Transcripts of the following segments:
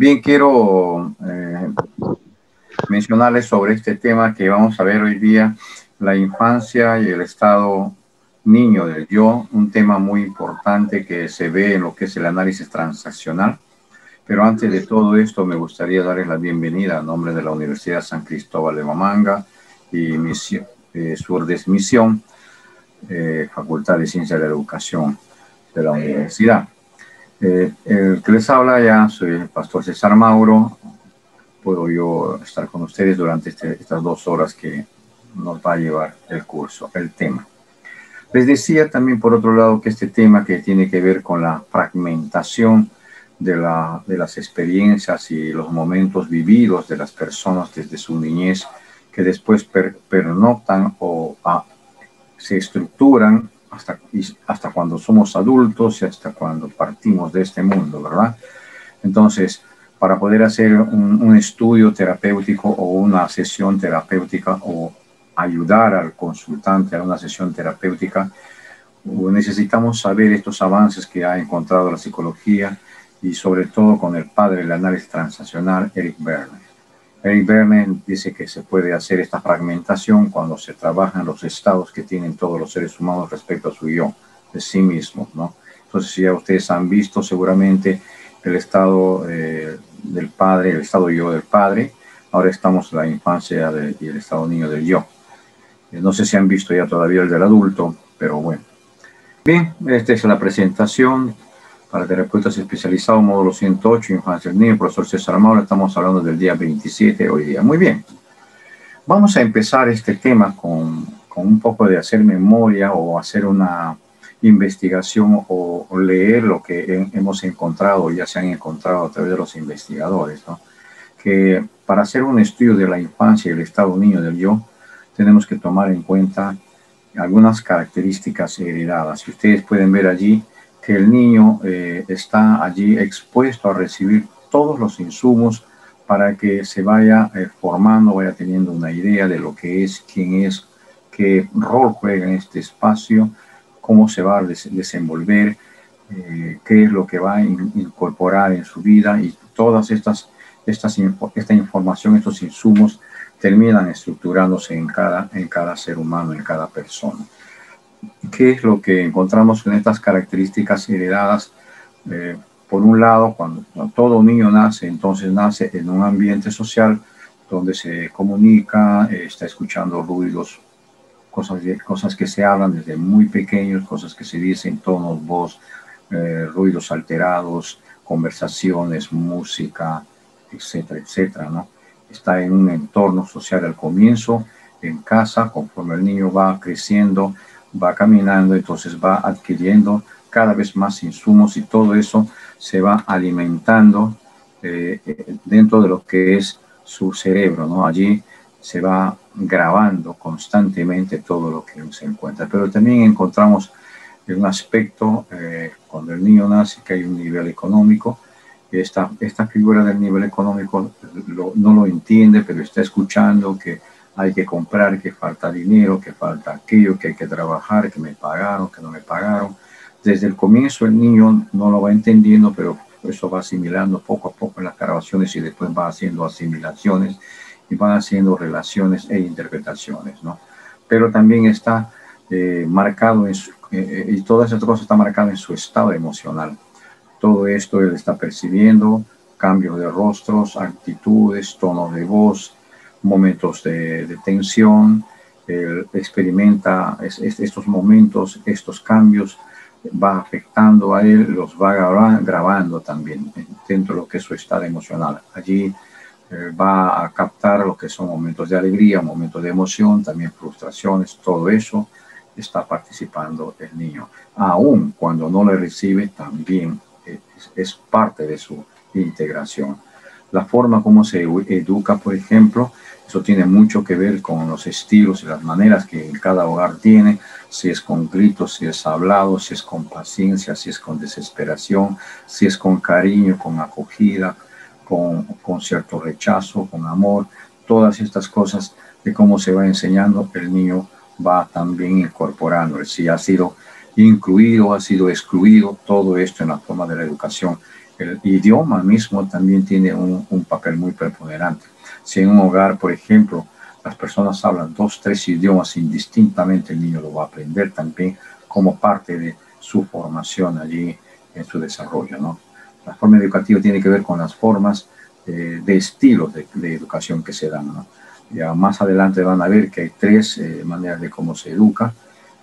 Bien, quiero mencionarles sobre este tema que vamos a ver hoy día, la infancia y el estado niño del yo, un tema muy importante que se ve en lo que es el análisis transaccional. Pero antes de todo esto, me gustaría darles la bienvenida a nombre de la Universidad San Cristóbal de Huamanga y su misión, Facultad de Ciencias de la Educación de la Universidad. El que les habla ya, soy el pastor César Mauro. Puedo yo estar con ustedes durante estas 2 horas que nos va a llevar el curso, el tema. Les decía también, por otro lado, que este tema que tiene que ver con la fragmentación de las experiencias y los momentos vividos de las personas desde su niñez, que después pernoctan o se estructuran hasta cuando somos adultos y hasta cuando partimos de este mundo, ¿verdad? Entonces, para poder hacer un estudio terapéutico o una sesión terapéutica o ayudar al consultante a una sesión terapéutica, necesitamos saber estos avances que ha encontrado la psicología y sobre todo con el padre del análisis transaccional, Eric Berne. Eric Berne dice que se puede hacer esta fragmentación cuando se trabajan los estados que tienen todos los seres humanos respecto a su yo, de sí mismos, ¿no? Entonces, ya ustedes han visto seguramente el estado del padre, el estado yo del padre. Ahora estamos en la infancia y el estado niño del yo. No sé si han visto ya todavía el del adulto, pero bueno. Bien, esta es la presentación para terapeutas especializados, módulo 108, infancia del niño, profesor César Mauro. Estamos hablando del día 27 hoy día. Muy bien. Vamos a empezar este tema con un poco de hacer memoria o hacer una investigación o leer lo que hemos encontrado, ya se han encontrado a través de los investigadores, ¿no? Que para hacer un estudio de la infancia y el estado niño del yo, tenemos que tomar en cuenta algunas características heredadas. Y ustedes pueden ver allí que el niño está allí expuesto a recibir todos los insumos para que se vaya formando, vaya teniendo una idea de lo que es, quién es, qué rol juega en este espacio, cómo se va a desenvolver, qué es lo que va a incorporar en su vida, y todas esta información, estos insumos terminan estructurándose en cada ser humano, en cada persona. ¿Qué es lo que encontramos en estas características heredadas? Por un lado, cuando todo niño nace, entonces nace en un ambiente social donde se comunica, está escuchando ruidos, cosas que se hablan desde muy pequeños, cosas que se dicen, tonos, voz, ruidos alterados, conversaciones, música, etcétera, etcétera, ¿no? Está en un entorno social al comienzo, en casa. Conforme el niño va creciendo, va caminando, entonces va adquiriendo cada vez más insumos y todo eso se va alimentando dentro de lo que es su cerebro, ¿no? Allí se va grabando constantemente todo lo que se encuentra. Pero también encontramos un aspecto cuando el niño nace, que hay un nivel económico. Esta figura del nivel económico no lo entiende, pero está escuchando que hay que comprar, que falta dinero, que falta aquello, que hay que trabajar, que me pagaron, que no me pagaron. Desde el comienzo el niño no lo va entendiendo, pero eso va asimilando poco a poco en las grabaciones y después va haciendo asimilaciones y van haciendo relaciones e interpretaciones, ¿no? Pero también está marcado y todas esas cosas están marcadas en su estado emocional. Todo esto él está percibiendo, cambios de rostros, actitudes, tonos de voz, momentos de tensión. Él experimenta estos momentos, estos cambios, va afectando a él, los va grabando también dentro de lo que es su estado emocional. Allí va a captar lo que son momentos de alegría, momentos de emoción, también frustraciones, todo eso está participando el niño. Aún cuando no le recibe, también es parte de su integración. La forma como se educa, por ejemplo, eso tiene mucho que ver con los estilos y las maneras que cada hogar tiene, si es con gritos, si es hablado, si es con paciencia, si es con desesperación, si es con cariño, con acogida, con cierto rechazo, con amor. Todas estas cosas de cómo se va enseñando, el niño va también incorporando. Si ha sido incluido, ha sido excluido, todo esto en la forma de la educación el idioma mismo también tiene un papel muy preponderante. Si en un hogar, por ejemplo, las personas hablan 2, 3 idiomas indistintamente, el niño lo va a aprender también como parte de su formación allí en su desarrollo, ¿no? La forma educativa tiene que ver con las formas de estilos de educación que se dan, ¿no? Ya más adelante van a ver que hay 3 maneras de cómo se educa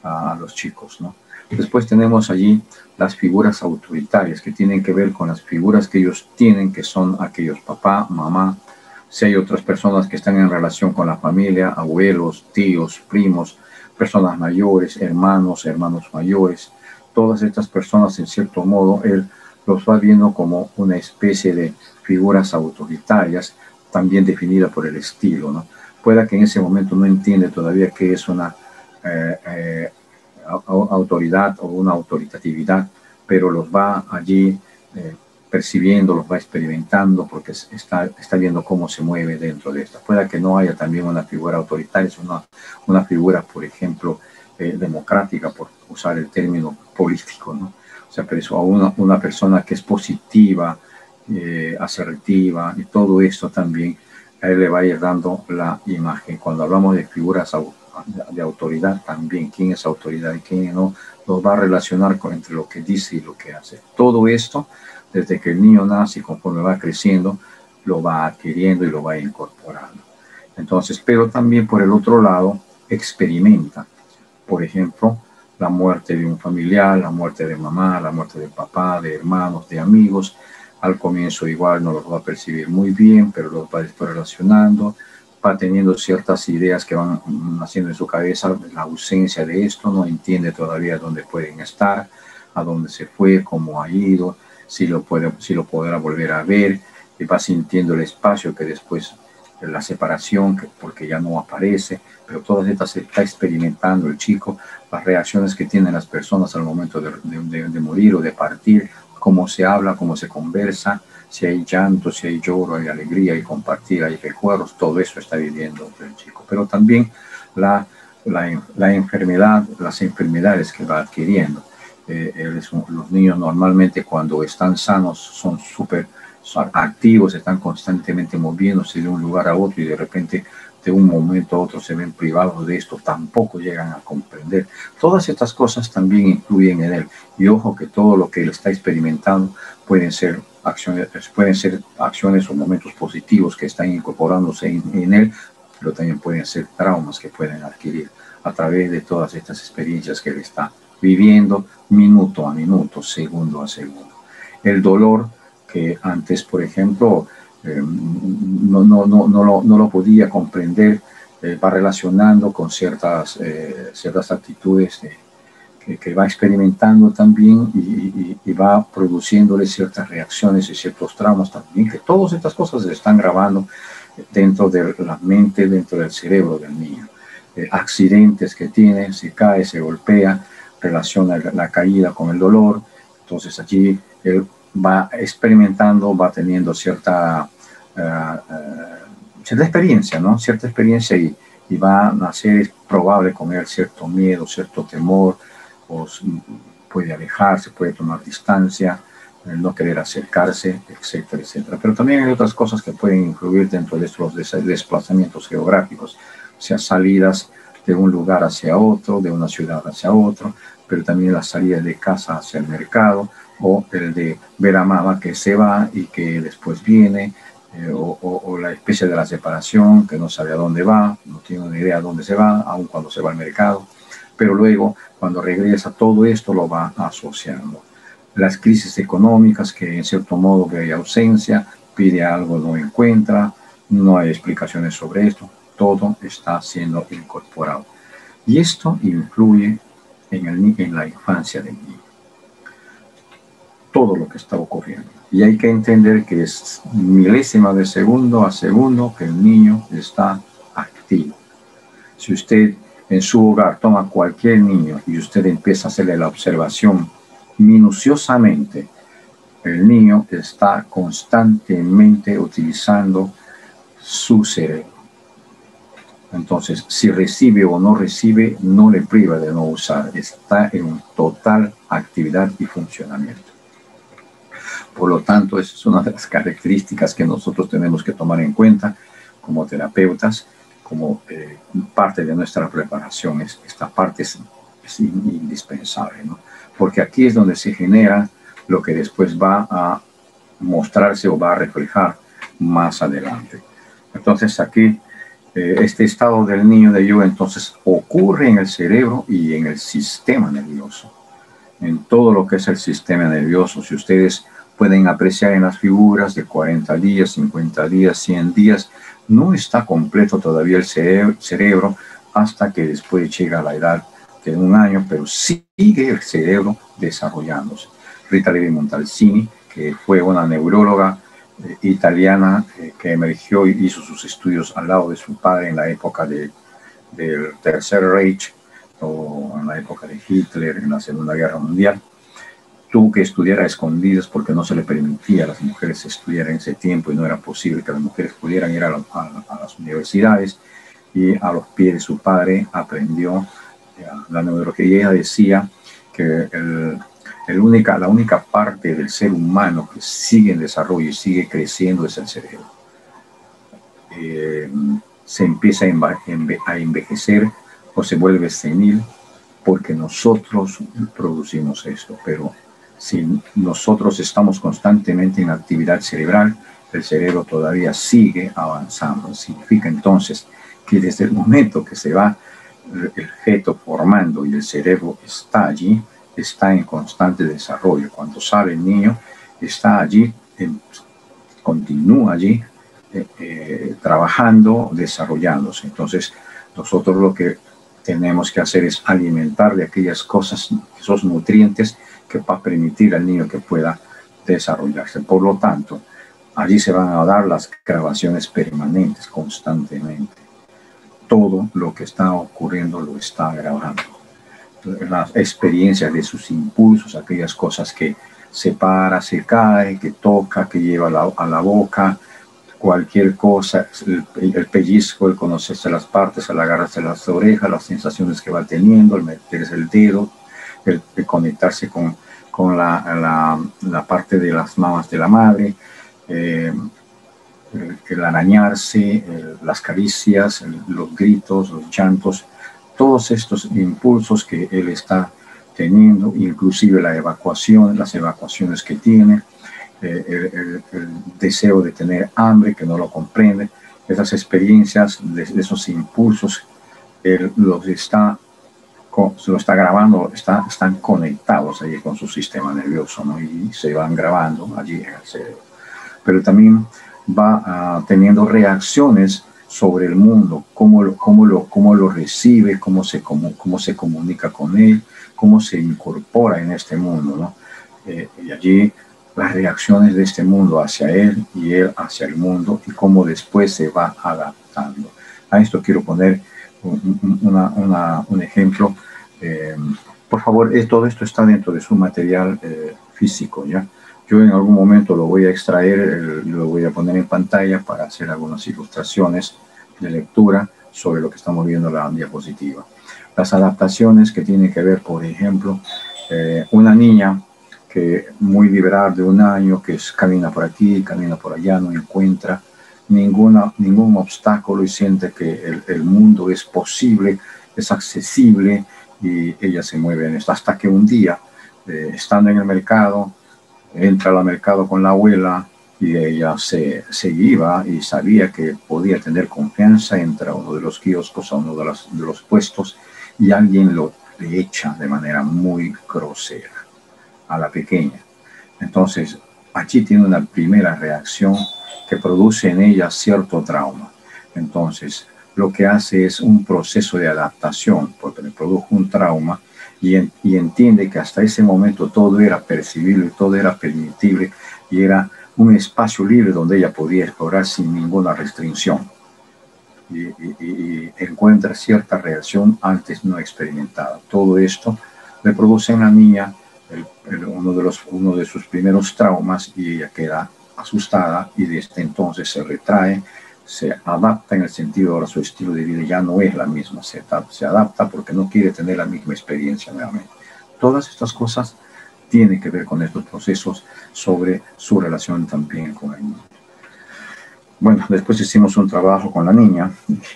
a los chicos, ¿no? Después tenemos allí las figuras autoritarias, que tienen que ver con las figuras que ellos tienen, que son aquellos papá, mamá. Si hay otras personas que están en relación con la familia, abuelos, tíos, primos, personas mayores, hermanos, hermanos mayores, todas estas personas, en cierto modo, él los va viendo como una especie de figuras autoritarias, también definida por el estilo, ¿no? Pueda que en ese momento no entiende todavía qué es una autoridad o una autoritatividad, pero los va allí percibiendo, los va experimentando, porque está viendo cómo se mueve dentro de esta. Pueda que no haya también una figura autoritaria, sino una figura, por ejemplo, democrática, por usar el término político, ¿no? O sea, pero eso a una persona que es positiva, asertiva, y todo esto también a él le va a ir dando la imagen. Cuando hablamos de figuras de autoridad también, quién es autoridad y quién no, los va a relacionar entre lo que dice y lo que hace. Todo esto, desde que el niño nace y conforme va creciendo, lo va adquiriendo y lo va incorporando. Entonces, pero también por el otro lado, experimenta. Por ejemplo, la muerte de un familiar, la muerte de mamá, la muerte de papá, de hermanos, de amigos. Al comienzo igual no los va a percibir muy bien, pero los va después relacionando, va teniendo ciertas ideas que van naciendo en su cabeza, la ausencia de esto, no entiende todavía dónde pueden estar, a dónde se fue, cómo ha ido, si lo podrá volver a ver, y va sintiendo el espacio que después, la separación, porque ya no aparece, pero todas estas se está experimentando el chico, las reacciones que tienen las personas al momento de morir o de partir, cómo se habla, cómo se conversa, si hay llanto, si hay lloro, hay alegría, hay compartir, hay recuerdos, todo eso está viviendo el chico. Pero también la enfermedad, las enfermedades que va adquiriendo. Los niños normalmente cuando están sanos son súper activos, están constantemente moviéndose de un lugar a otro y de repente de un momento a otro se ven privados de esto, tampoco llegan a comprender. Todas estas cosas también influyen en él. Y ojo que todo lo que él está experimentando pueden ser acciones o momentos positivos que están incorporándose en él, pero también pueden ser traumas que pueden adquirir a través de todas estas experiencias que él está viviendo minuto a minuto, segundo a segundo. El dolor que antes, por ejemplo, no lo podía comprender, va relacionando con ciertas actitudes que va experimentando también y va produciéndole ciertas reacciones y ciertos traumas también, que todas estas cosas se están grabando dentro de la mente, dentro del cerebro del niño. Accidentes que tiene, se cae, se golpea, relaciona la caída con el dolor, entonces allí él va experimentando, va teniendo cierta experiencia, ¿no? Cierta experiencia y va a nacer, es probable con él cierto miedo, cierto temor, o puede alejarse, puede tomar distancia, no querer acercarse, etcétera, etcétera. Pero también hay otras cosas que pueden influir dentro de estos desplazamientos geográficos, o sea, salidas de un lugar hacia otro, de una ciudad hacia otro, pero también las salidas de casa hacia el mercado, o el de ver a mamá que se va y que después viene, o la especie de la separación, que no sabe a dónde va, no tiene una idea a dónde se va, aun cuando se va al mercado, pero luego cuando regresa todo esto lo va asociando. Las crisis económicas, que en cierto modo que hay ausencia, pide algo, no encuentra, no hay explicaciones sobre esto, todo está siendo incorporado. Y esto influye en la infancia del niño. Todo lo que está ocurriendo. Y hay que entender que es milésima de segundo a segundo que el niño está activo. Si usted en su hogar toma cualquier niño y usted empieza a hacerle la observación minuciosamente, el niño está constantemente utilizando su cerebro. Entonces, si recibe o no recibe, no le priva de no usar. Está en total actividad y funcionamiento. Por lo tanto, esa es una de las características que nosotros tenemos que tomar en cuenta como terapeutas, como parte de nuestra preparación. Esta parte es indispensable, ¿no? Porque aquí es donde se genera lo que después va a mostrarse o va a reflejar más adelante. Entonces aquí este estado del niño de yo entonces ocurre en el cerebro y en el sistema nervioso, en todo lo que es el sistema nervioso. Si ustedes pueden apreciar en las figuras de 40 días, 50 días, 100 días, no está completo todavía el cerebro hasta que después llega a la edad de 1 año, pero sigue el cerebro desarrollándose. Rita Levi-Montalcini, que fue una neuróloga italiana que emergió y hizo sus estudios al lado de su padre en la época del Tercer Reich, o en la época de Hitler, en la Segunda Guerra Mundial, tuvo que estudiar a escondidas porque no se le permitía a las mujeres estudiar en ese tiempo y no era posible que las mujeres pudieran ir a las universidades, y a los pies de su padre aprendió la neurología. Y ella decía que la única parte del ser humano que sigue en desarrollo y sigue creciendo es el cerebro. Se empieza a envejecer o se vuelve senil porque nosotros producimos esto, pero si nosotros estamos constantemente en actividad cerebral, el cerebro todavía sigue avanzando. Significa entonces que desde el momento que se va el feto formando y el cerebro está allí, está en constante desarrollo. Cuando sale el niño, está allí, continúa allí, trabajando, desarrollándose. Entonces, nosotros lo que tenemos que hacer es alimentar de aquellas cosas, esos nutrientes que va a permitir al niño que pueda desarrollarse. Por lo tanto, allí se van a dar las grabaciones permanentes constantemente. Todo lo que está ocurriendo lo está grabando. Las experiencias de sus impulsos, aquellas cosas que se para, se cae, que toca, que lleva a la boca, cualquier cosa, el pellizco, el conocerse las partes, el agarrarse las orejas, las sensaciones que va teniendo, el meterse el dedo, el conectarse con la parte de las mamas de la madre, el arañarse, las caricias, los gritos, los llantos, todos estos impulsos que él está teniendo, inclusive las evacuaciones que tiene, el deseo de tener hambre que no lo comprende, esas experiencias de esos impulsos, él lo está grabando, están conectados allí con su sistema nervioso, ¿no? Y se van grabando allí en el cerebro. Pero también va teniendo reacciones sobre el mundo, cómo lo recibe, cómo se comunica con él, cómo se incorpora en este mundo, ¿no? Y allí las reacciones de este mundo hacia él y él hacia el mundo, y cómo después se va adaptando. A esto quiero poner un ejemplo. Por favor, todo esto está dentro de su material físico, ¿ya? Yo en algún momento lo voy a extraer, lo voy a poner en pantalla para hacer algunas ilustraciones de lectura sobre lo que estamos viendo en la diapositiva. Las adaptaciones que tienen que ver, por ejemplo, una niña que muy liberal de 1 año, que camina por aquí, camina por allá, no encuentra ningún obstáculo y siente que el mundo es posible, es accesible, y ella se mueve en esto. Hasta que un día, estando en el mercado, entra al mercado con la abuela y ella se iba y sabía que podía tener confianza, entra a uno de los kioscos, a uno de los puestos, y alguien le echa de manera muy grosera a la pequeña. Entonces, allí tiene una primera reacción que produce en ella cierto trauma. Entonces, lo que hace es un proceso de adaptación, porque le produjo un trauma, y entiende que hasta ese momento todo era percibible, todo era permitible, y era un espacio libre donde ella podía explorar sin ninguna restricción. Y encuentra cierta reacción antes no experimentada. Todo esto le produce en la niña uno de sus primeros traumas, y ella queda asustada, y desde entonces se retrae, se adapta en el sentido ahora su estilo de vida ya no es la misma, se adapta porque no quiere tener la misma experiencia nuevamente. Todas estas cosas tiene que ver con estos procesos sobre su relación también con el niño. Bueno, después hicimos un trabajo con la niña,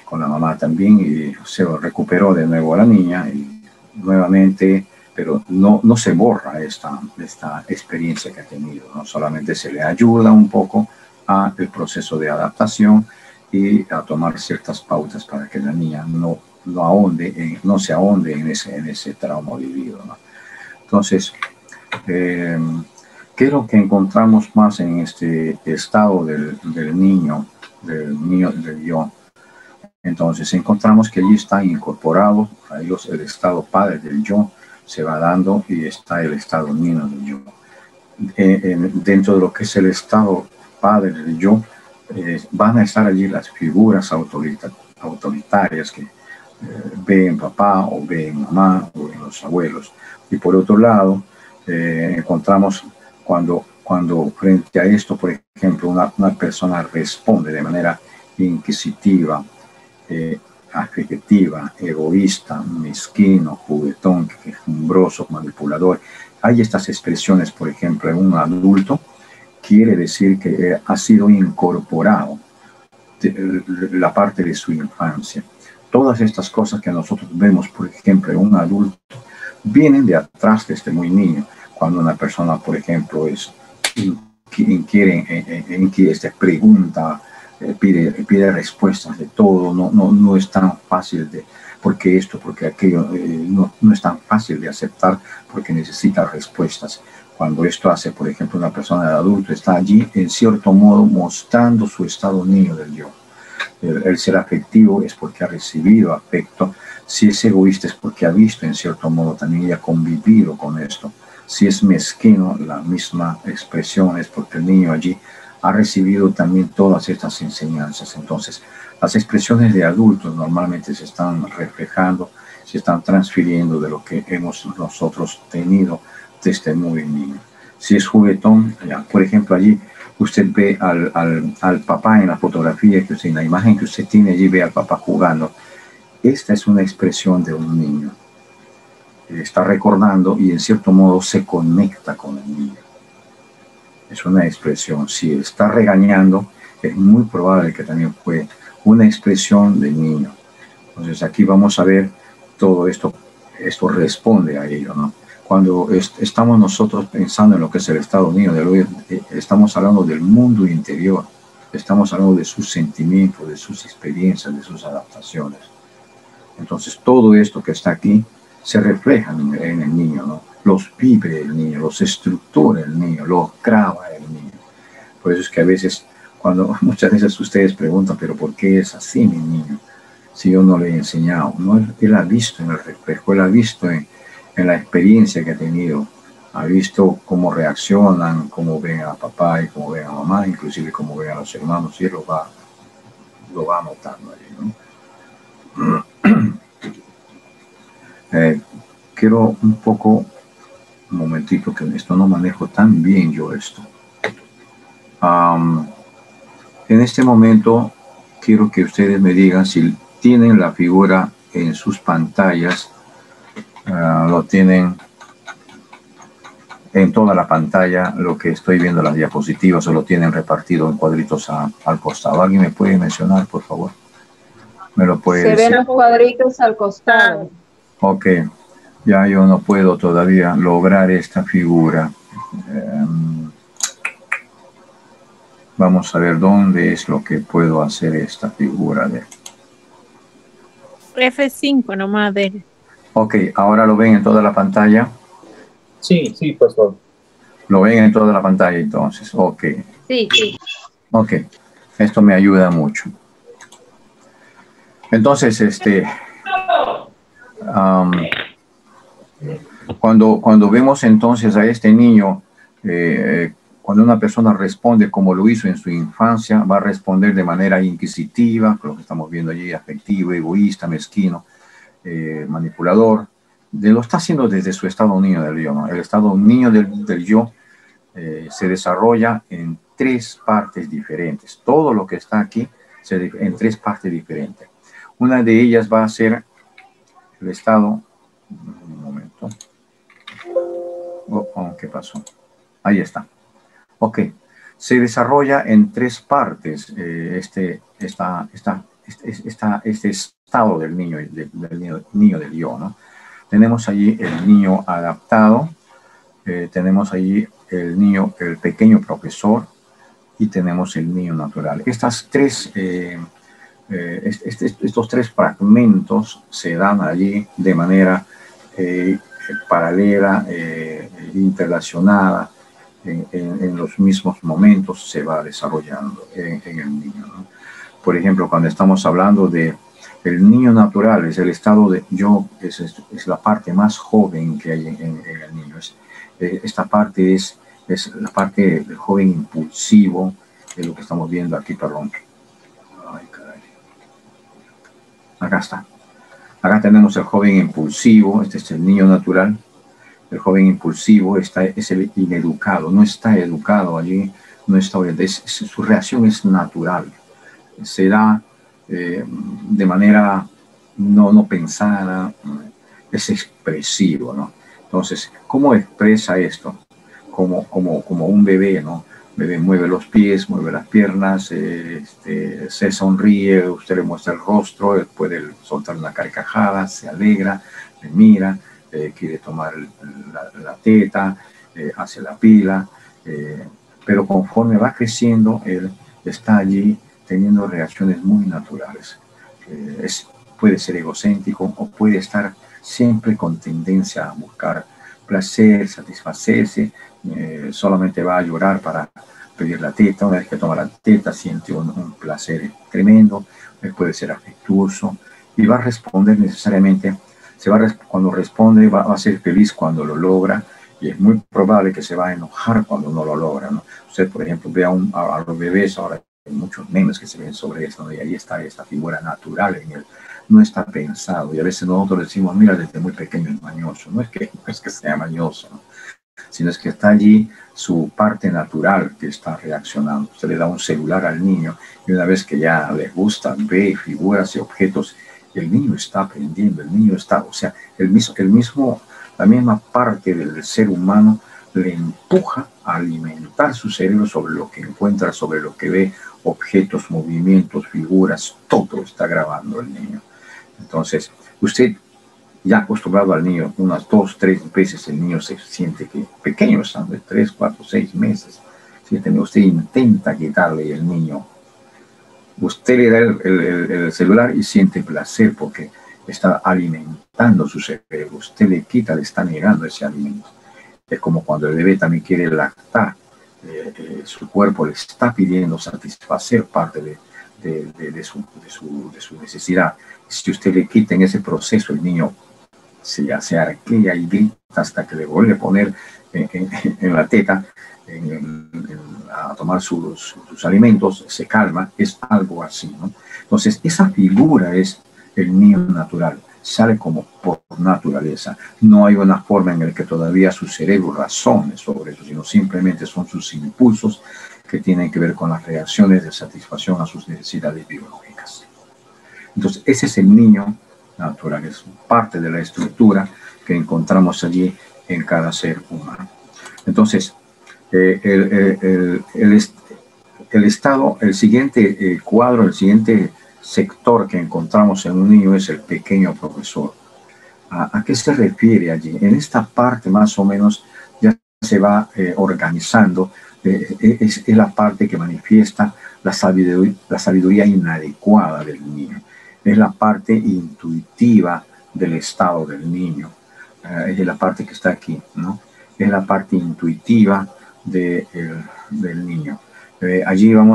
con la mamá también, y se recuperó de nuevo a la niña, y nuevamente, pero no se borra esta experiencia que ha tenido, ¿no? Solamente se le ayuda un poco a el proceso de adaptación y a tomar ciertas pautas para que la niña no se ahonde en ese trauma vivido, ¿no? Entonces, ¿qué es lo que encontramos más en este estado del niño, del yo? Entonces encontramos que allí está incorporado a ellos el estado padre del yo, se va dando, y está el estado niño del yo. Dentro de lo que es el estado padre del yo, van a estar allí las figuras autoritarias que ven papá o ven mamá o ven los abuelos. Y por otro lado, encontramos cuando frente a esto, por ejemplo, una persona responde de manera inquisitiva, afectiva, egoísta, mezquino, juguetón, quejumbroso, manipulador. Hay estas expresiones, por ejemplo, en un adulto, quiere decir que ha sido incorporado la parte de su infancia. Todas estas cosas que nosotros vemos, por ejemplo, en un adulto, vienen de atrás desde muy niño. Cuando una persona, por ejemplo, pregunta, pide respuestas de todo, no es tan fácil de, porque esto, porque aquello, no es tan fácil de aceptar, porque necesita respuestas. Cuando esto hace, por ejemplo, una persona de adulto, está allí, en cierto modo, mostrando su estado niño del yo. El ser afectivo es porque ha recibido afecto. Si es egoísta es porque ha visto en cierto modo también y ha convivido con esto. Si es mezquino, la misma expresión es porque el niño allí ha recibido también todas estas enseñanzas. Entonces, las expresiones de adultos normalmente se están reflejando, se están transfiriendo de lo que hemos nosotros tenido desde muy niño. Si es juguetón, ya, por ejemplo, allí usted ve al papá en la fotografía, que usted, en la imagen que usted tiene allí, ve al papá jugando. Esta es una expresión de un niño. Está recordando y en cierto modo se conecta con el niño. Es una expresión. Si está regañando, es muy probable que también fue una expresión del niño. Entonces aquí vamos a ver todo esto. Esto responde a ello, ¿no? Cuando estamos nosotros pensando en lo que es el estado niño del hoy, estamos hablando del mundo interior, estamos hablando de sus sentimientos, de sus experiencias, de sus adaptaciones. Entonces todo esto que está aquí se refleja en el niño, ¿no? Los vive el niño, los estructura el niño, los graba el niño. Por eso es que a veces, muchas veces ustedes preguntan, pero ¿por qué es así mi niño? Si yo no le he enseñado, ¿no? Él ha visto en el reflejo, él ha visto en la experiencia que ha tenido, ha visto cómo reaccionan, cómo ven a papá y cómo ven a mamá, inclusive cómo ven a los hermanos, y él lo va notando ahí, ¿no? Quiero un momentito, que esto no manejo tan bien yo esto. En este momento quiero que ustedes me digan si tienen la figura en sus pantallas. Lo tienen en toda la pantalla, lo que estoy viendo, las diapositivas, o lo tienen repartido en cuadritos al costado. ¿Alguien me puede mencionar, por favor? ¿Me lo puede decir? Se ven los cuadritos al costado. Ok, ya yo no puedo todavía lograr esta figura. Vamos a ver dónde es lo que puedo hacer esta figura de... F5 nomás de... Ok, ahora lo ven en toda la pantalla. Sí, por favor. Lo ven en toda la pantalla entonces. Ok. Sí. Ok, esto me ayuda mucho. Entonces, cuando vemos entonces a este niño, cuando una persona responde como lo hizo en su infancia, va a responder de manera inquisitiva, lo que estamos viendo allí, afectivo, egoísta, mezquino, manipulador. Lo está haciendo desde su estado niño del yo, ¿no? El estado niño del yo se desarrolla en tres partes diferentes. Todo lo que está aquí en tres partes diferentes. Una de ellas va a ser el estado... Un momento. ¿Qué pasó? Ahí está. Ok. Se desarrolla en tres partes este estado del niño, niño del yo, ¿no? Tenemos allí el niño adaptado, tenemos allí el niño, el pequeño profesor, y tenemos el niño natural. Estos tres fragmentos se dan allí de manera paralela, interrelacionada, en los mismos momentos se va desarrollando en el niño, ¿no? Por ejemplo, cuando estamos hablando de el niño natural, es el estado de yo, es la parte más joven que hay en el niño. Esta parte es la parte del joven impulsivo, de lo que estamos viendo aquí, perdón. Ay, caray. Acá está. Acá tenemos el joven impulsivo, este es el niño natural. El joven impulsivo es el ineducado, no está educado allí, no está orientado, su reacción es natural, se da de manera no pensada, es expresivo, ¿no? Entonces, ¿cómo expresa esto? Como un bebé, ¿no? El bebé mueve los pies, mueve las piernas, se sonríe, usted le muestra el rostro, él puede soltar una carcajada, se alegra, le mira, quiere tomar la teta, hace la pila, pero conforme va creciendo, él está allí teniendo reacciones muy naturales. Puede ser egocéntrico o puede estar siempre con tendencia a buscar placer, satisfacerse, solamente va a llorar para pedir la teta. Una vez que toma la teta siente un placer tremendo, puede ser afectuoso y va a responder necesariamente. Cuando responde va a ser feliz cuando lo logra, y es muy probable que se va a enojar cuando no lo logra, ¿no? Usted, por ejemplo, ve a los bebés, ahora hay muchos memes que se ven sobre esto, ¿no? Y ahí está esta figura natural en él, no está pensado, y a veces nosotros decimos, mira, desde muy pequeño es mañoso, no es que sea mañoso, ¿no? Sino es que está allí su parte natural que está reaccionando. Usted le da un celular al niño y una vez que ya le gusta, ve figuras y objetos, el niño está aprendiendo, el niño está, o sea, la misma parte del ser humano le empuja a alimentar su cerebro sobre lo que encuentra, sobre lo que ve, objetos, movimientos, figuras, todo está grabando el niño. Entonces, usted ya acostumbrado al niño, unas 2, 3 veces el niño se siente que pequeño, están de 3, 4, 6 meses. Usted intenta quitarle el niño. Usted le da el celular y siente placer porque está alimentando su cerebro. Usted le quita, le está negando ese alimento. Es como cuando el bebé también quiere lactar. Su cuerpo le está pidiendo satisfacer parte de su necesidad. Si usted le quita en ese proceso, el niño se arquea y grita hasta que le vuelve a poner en la teta, a tomar sus alimentos, se calma, es algo así, ¿no? Entonces, esa figura es el niño natural, sale como por naturaleza. No hay una forma en la que todavía su cerebro razone sobre eso, sino simplemente son sus impulsos que tienen que ver con las reacciones de satisfacción a sus necesidades biológicas. Entonces, ese es el niño natural, es parte de la estructura que encontramos allí en cada ser humano. Entonces, el estado, el siguiente cuadro, el siguiente sector que encontramos en un niño es el pequeño profesor. ¿A qué se refiere allí? En esta parte más o menos ya se va organizando, es la parte que manifiesta la sabiduría inadecuada del niño. Es la parte intuitiva del estado del niño. Es la parte que está aquí, ¿no? Es la parte intuitiva del niño. Allí va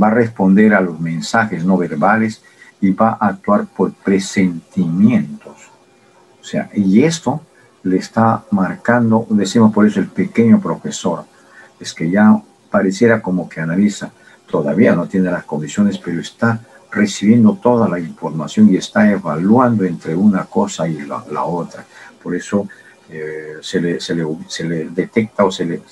a responder a los mensajes no verbales y va a actuar por presentimientos. O sea, y esto le está marcando, decimos por eso el pequeño profesor, es que ya pareciera como que analiza, todavía no tiene las condiciones, pero está recibiendo toda la información y está evaluando entre una cosa y la otra. Por eso se le detecta o se le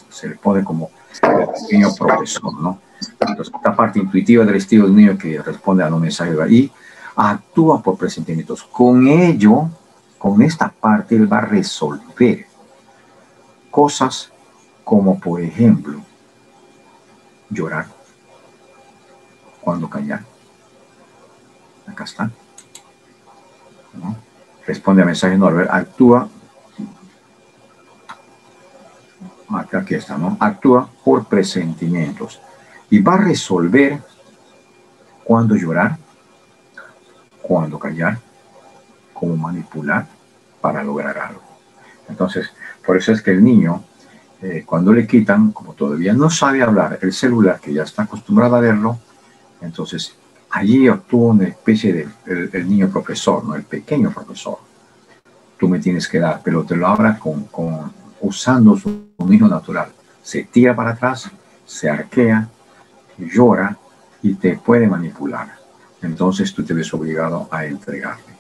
pone como el pequeño profesor, ¿no? Entonces, esta parte intuitiva del estilo del niño que responde a los mensajes y actúa por presentimientos. Con ello, con esta parte, él va a resolver. cosas como, por ejemplo, llorar, cuando callar. Acá está, ¿no? Responde a mensajes no verbales, actúa, aquí está, ¿no? Actúa por presentimientos y va a resolver cuándo llorar, cuándo callar, cómo manipular para lograr algo. Entonces, por eso es que el niño, cuando le quitan, como todavía no sabe hablar, el celular, que ya está acostumbrado a verlo, entonces allí actúa una especie de el niño profesor, ¿no? El pequeño profesor. Tú me tienes que dar, pero te lo habla usando su hijo natural. Se tira para atrás, se arquea, llora y te puede manipular. Entonces tú te ves obligado a entregarle.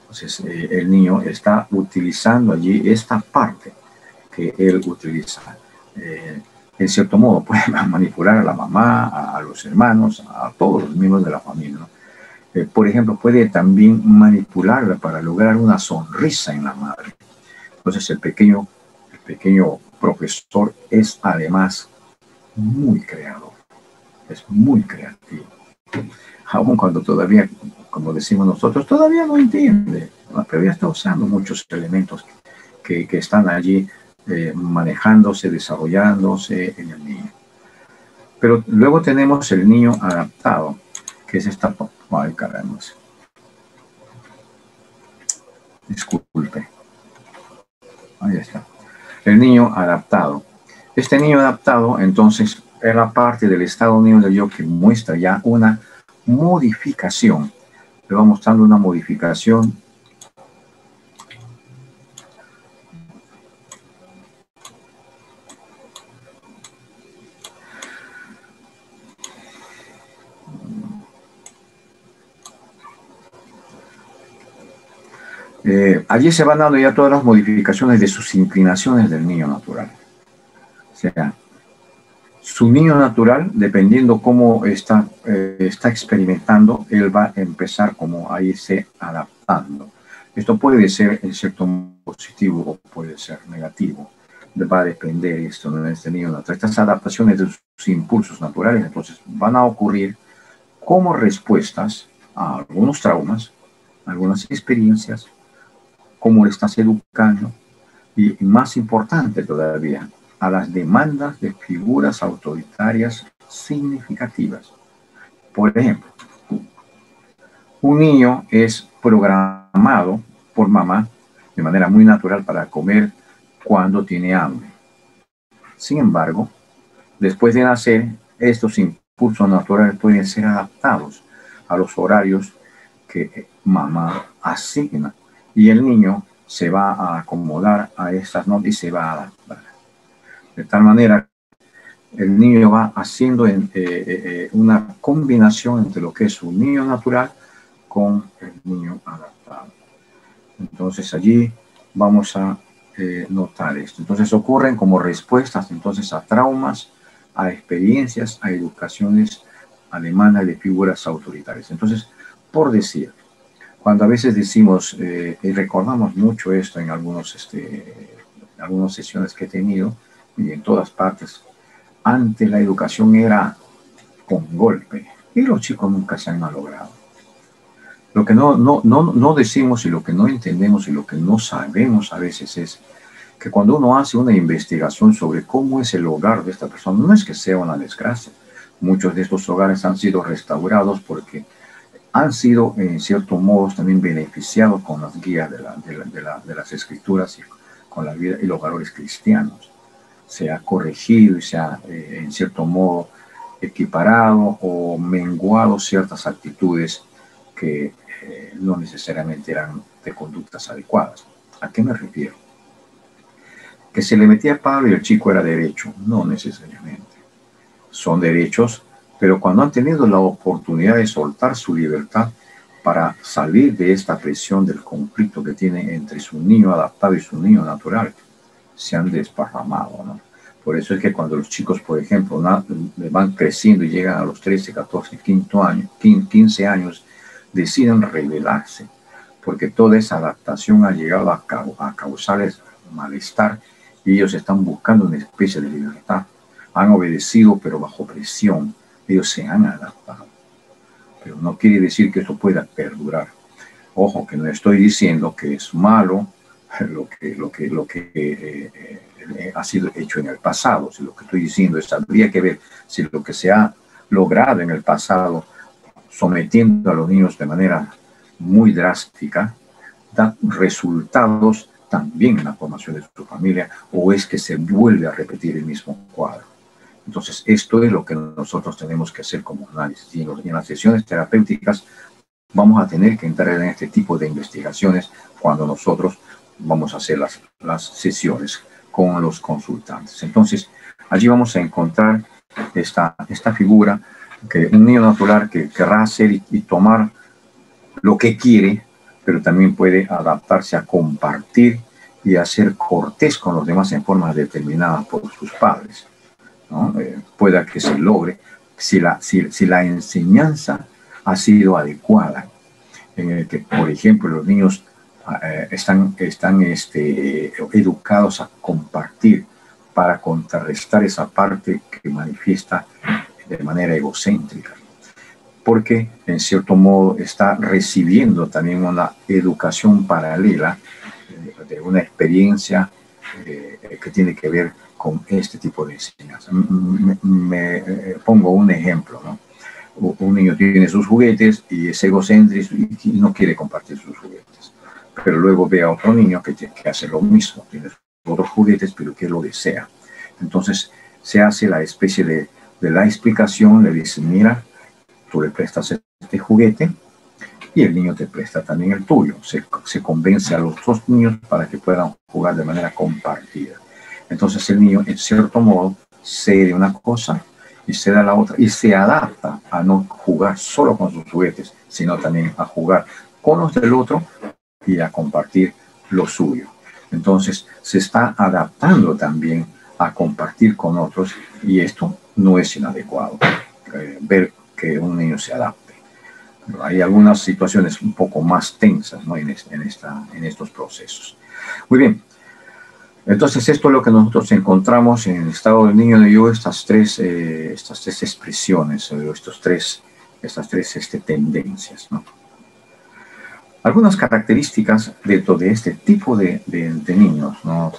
Entonces el niño está utilizando allí esta parte que él utiliza. En cierto modo puede manipular a la mamá, a los hermanos, a todos los miembros de la familia, ¿no? Por ejemplo, puede también manipularla para lograr una sonrisa en la madre. Entonces el pequeño profesor es además muy creador, es muy creativo. Aun cuando todavía, como decimos nosotros, todavía no entiende, pero ya está usando muchos elementos que están allí manejándose, desarrollándose en el niño. Pero luego tenemos el niño adaptado, que es esta... Ay, caramba. Disculpe. Ahí está. El niño adaptado. Este niño adaptado, entonces, es la parte del estado unido del yo que muestra ya una modificación. Le va mostrando una modificación allí se van dando ya todas las modificaciones de sus inclinaciones del niño natural. O sea, su niño natural, dependiendo cómo está experimentando, él va a empezar como a irse adaptando. Esto puede ser en cierto modo positivo o puede ser negativo. Va a depender esto de este niño natural. Estas adaptaciones de sus impulsos naturales, entonces, van a ocurrir como respuestas a algunos traumas, algunas experiencias, cómo le estás educando y más importante todavía, a las demandas de figuras autoritarias significativas. Por ejemplo, un niño es programado por mamá de manera muy natural para comer cuando tiene hambre. Sin embargo, después de nacer, estos impulsos naturales pueden ser adaptados a los horarios que mamá asigna y el niño se va a acomodar a estas normas y se va a adaptar. De tal manera, el niño va haciendo una combinación entre lo que es un niño natural con el niño adaptado. Entonces allí vamos a notar esto. Entonces ocurren como respuestas entonces a traumas, a experiencias, a educaciones, a demandas de figuras autoritarias. Entonces, por decir, cuando a veces decimos, y recordamos mucho esto en algunas sesiones que he tenido, y en todas partes, antes la educación era con golpe, y los chicos nunca se han malogrado. Lo que no decimos y lo que no entendemos y lo que no sabemos a veces es que cuando uno hace una investigación sobre cómo es el hogar de esta persona, no es que sea una desgracia. Muchos de estos hogares han sido restaurados porque han sido, en cierto modo, también beneficiados con las guías de las escrituras y con la vida y los valores cristianos. Se ha corregido y se ha, en cierto modo, equiparado o menguado ciertas actitudes que no necesariamente eran de conductas adecuadas. ¿A qué me refiero? Que se le metía a Pablo y el chico era derecho. No necesariamente. Son derechos, pero cuando han tenido la oportunidad de soltar su libertad para salir de esta presión del conflicto que tiene entre su niño adaptado y su niño natural, se han desparramado, ¿no? Por eso es que cuando los chicos, por ejemplo, van creciendo y llegan a los 13, 14, 15 años, deciden rebelarse, porque toda esa adaptación ha llegado a causarles malestar y ellos están buscando una especie de libertad. Han obedecido, pero bajo presión. Ellos se han adaptado. Pero no quiere decir que eso pueda perdurar. Ojo, que no estoy diciendo que es malo lo que ha sido hecho en el pasado. Si lo que estoy diciendo es, habría que ver si lo que se ha logrado en el pasado, sometiendo a los niños de manera muy drástica, da resultados también en la formación de su familia, o es que se vuelve a repetir el mismo cuadro. Entonces, esto es lo que nosotros tenemos que hacer como análisis. Y en las sesiones terapéuticas vamos a tener que entrar en este tipo de investigaciones cuando nosotros vamos a hacer las sesiones con los consultantes. Entonces, allí vamos a encontrar esta figura, que un niño natural que querrá hacer y tomar lo que quiere, pero también puede adaptarse a compartir y a ser cortés con los demás en formas determinadas por sus padres, ¿no? Pueda que se logre si la enseñanza ha sido adecuada, en el que, por ejemplo, los niños están educados a compartir para contrarrestar esa parte que manifiesta de manera egocéntrica, porque en cierto modo está recibiendo también una educación paralela de una experiencia que tiene que ver con este tipo de enseñanza. Me pongo un ejemplo, ¿no? Un niño tiene sus juguetes y es egocéntrico y no quiere compartir sus juguetes, pero luego ve a otro niño que hace lo mismo, tiene otros juguetes, pero que lo desea. Entonces se hace la especie de la explicación, le dice, mira, tú le prestas este juguete y el niño te presta también el tuyo. Se convence a los dos niños para que puedan jugar de manera compartida. Entonces el niño, en cierto modo, cede una cosa y cede la otra y se adapta a no jugar solo con sus juguetes, sino también a jugar con los del otro y a compartir lo suyo. Entonces se está adaptando también a compartir con otros, y esto no es inadecuado, ver que un niño se adapte. Pero hay algunas situaciones un poco más tensas, ¿no? en estos procesos. Muy bien. Entonces, esto es lo que nosotros encontramos en el estado del niño de yo, estas tres expresiones, estas tres tendencias, ¿no? Algunas características dentro de este tipo de niños, ¿no?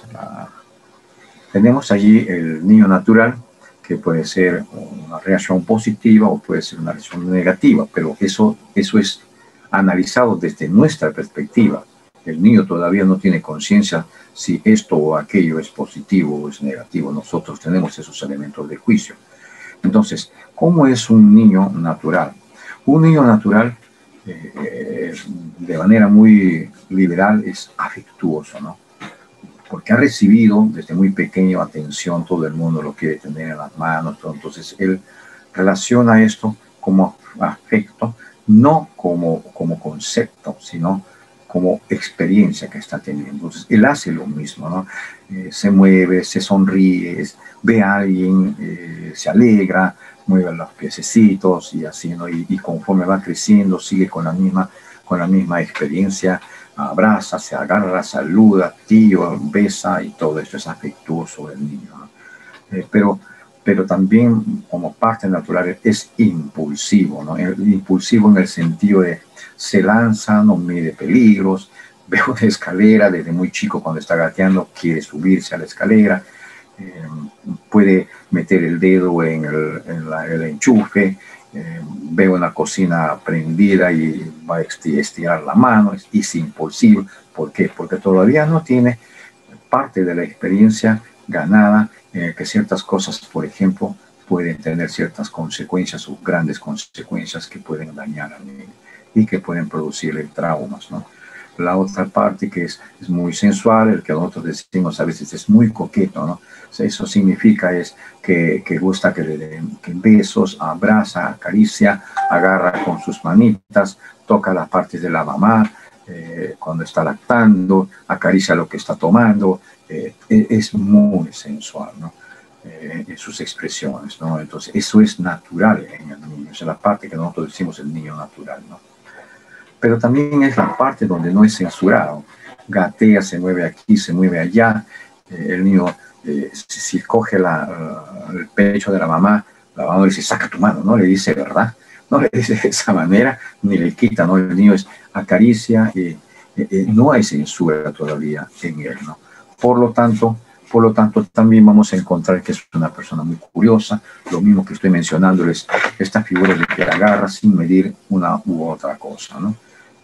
Tenemos allí el niño natural, que puede ser una reacción positiva o puede ser una reacción negativa, pero eso es analizado desde nuestra perspectiva. El niño todavía no tiene conciencia si esto o aquello es positivo o es negativo. Nosotros tenemos esos elementos de juicio. Entonces, ¿cómo es un niño natural? Un niño natural, de manera muy liberal, es afectuoso, ¿no? Porque ha recibido desde muy pequeño atención, todo el mundo lo quiere tener en las manos, todo. Entonces él relaciona esto como afecto, no como concepto, sino como experiencia que está teniendo. Entonces él hace lo mismo, ¿no? Se mueve, se sonríe, ve a alguien, se alegra, mueve los piececitos y así, ¿no? Y conforme va creciendo sigue con la misma experiencia. Abraza, se agarra, saluda, tío, besa, y todo esto es afectuoso del niño, ¿no? Pero también, como parte natural, es impulsivo, ¿no? Impulsivo en el sentido de se lanza, no mide peligros, ve una escalera desde muy chico, cuando está gateando quiere subirse a la escalera, puede meter el dedo en el enchufe, ve una cocina prendida y va a estirar la mano, es impulsivo. ¿Por qué? Porque todavía no tiene parte de la experiencia ganada, que ciertas cosas, por ejemplo, pueden tener ciertas consecuencias o grandes consecuencias que pueden dañar al niño y que pueden producirle traumas, ¿no? La otra parte que es muy sensual, el que nosotros decimos a veces es muy coqueto, ¿no? Eso significa es que gusta que le den besos, abraza, acaricia, agarra con sus manitas, toca las partes de la mamá, cuando está lactando, acaricia lo que está tomando, es muy sensual, ¿no? En sus expresiones, ¿no? Entonces eso es natural en el niño, esa es la parte que nosotros decimos el niño natural, ¿no? Pero también es la parte donde no es censurado. Gatea, se mueve aquí, se mueve allá, El niño, si coge el pecho de la mamá le dice, saca tu mano, no le dice verdad, no le dice de esa manera, ni le quita, ¿no? El niño acaricia, no hay censura todavía en él, ¿no? Por lo tanto, también vamos a encontrar que es una persona muy curiosa, lo mismo que estoy mencionándoles, esta figura de que agarra sin medir una u otra cosa, ¿no?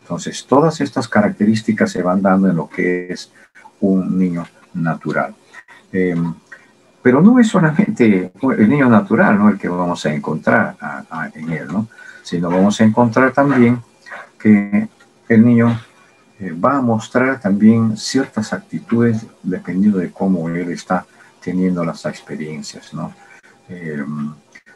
Entonces, todas estas características se van dando en lo que es un niño natural. Pero no es solamente el niño natural, ¿no?, el que vamos a encontrar en él, ¿no?, sino vamos a encontrar también que el niño va a mostrar también ciertas actitudes dependiendo de cómo él está teniendo las experiencias, ¿no?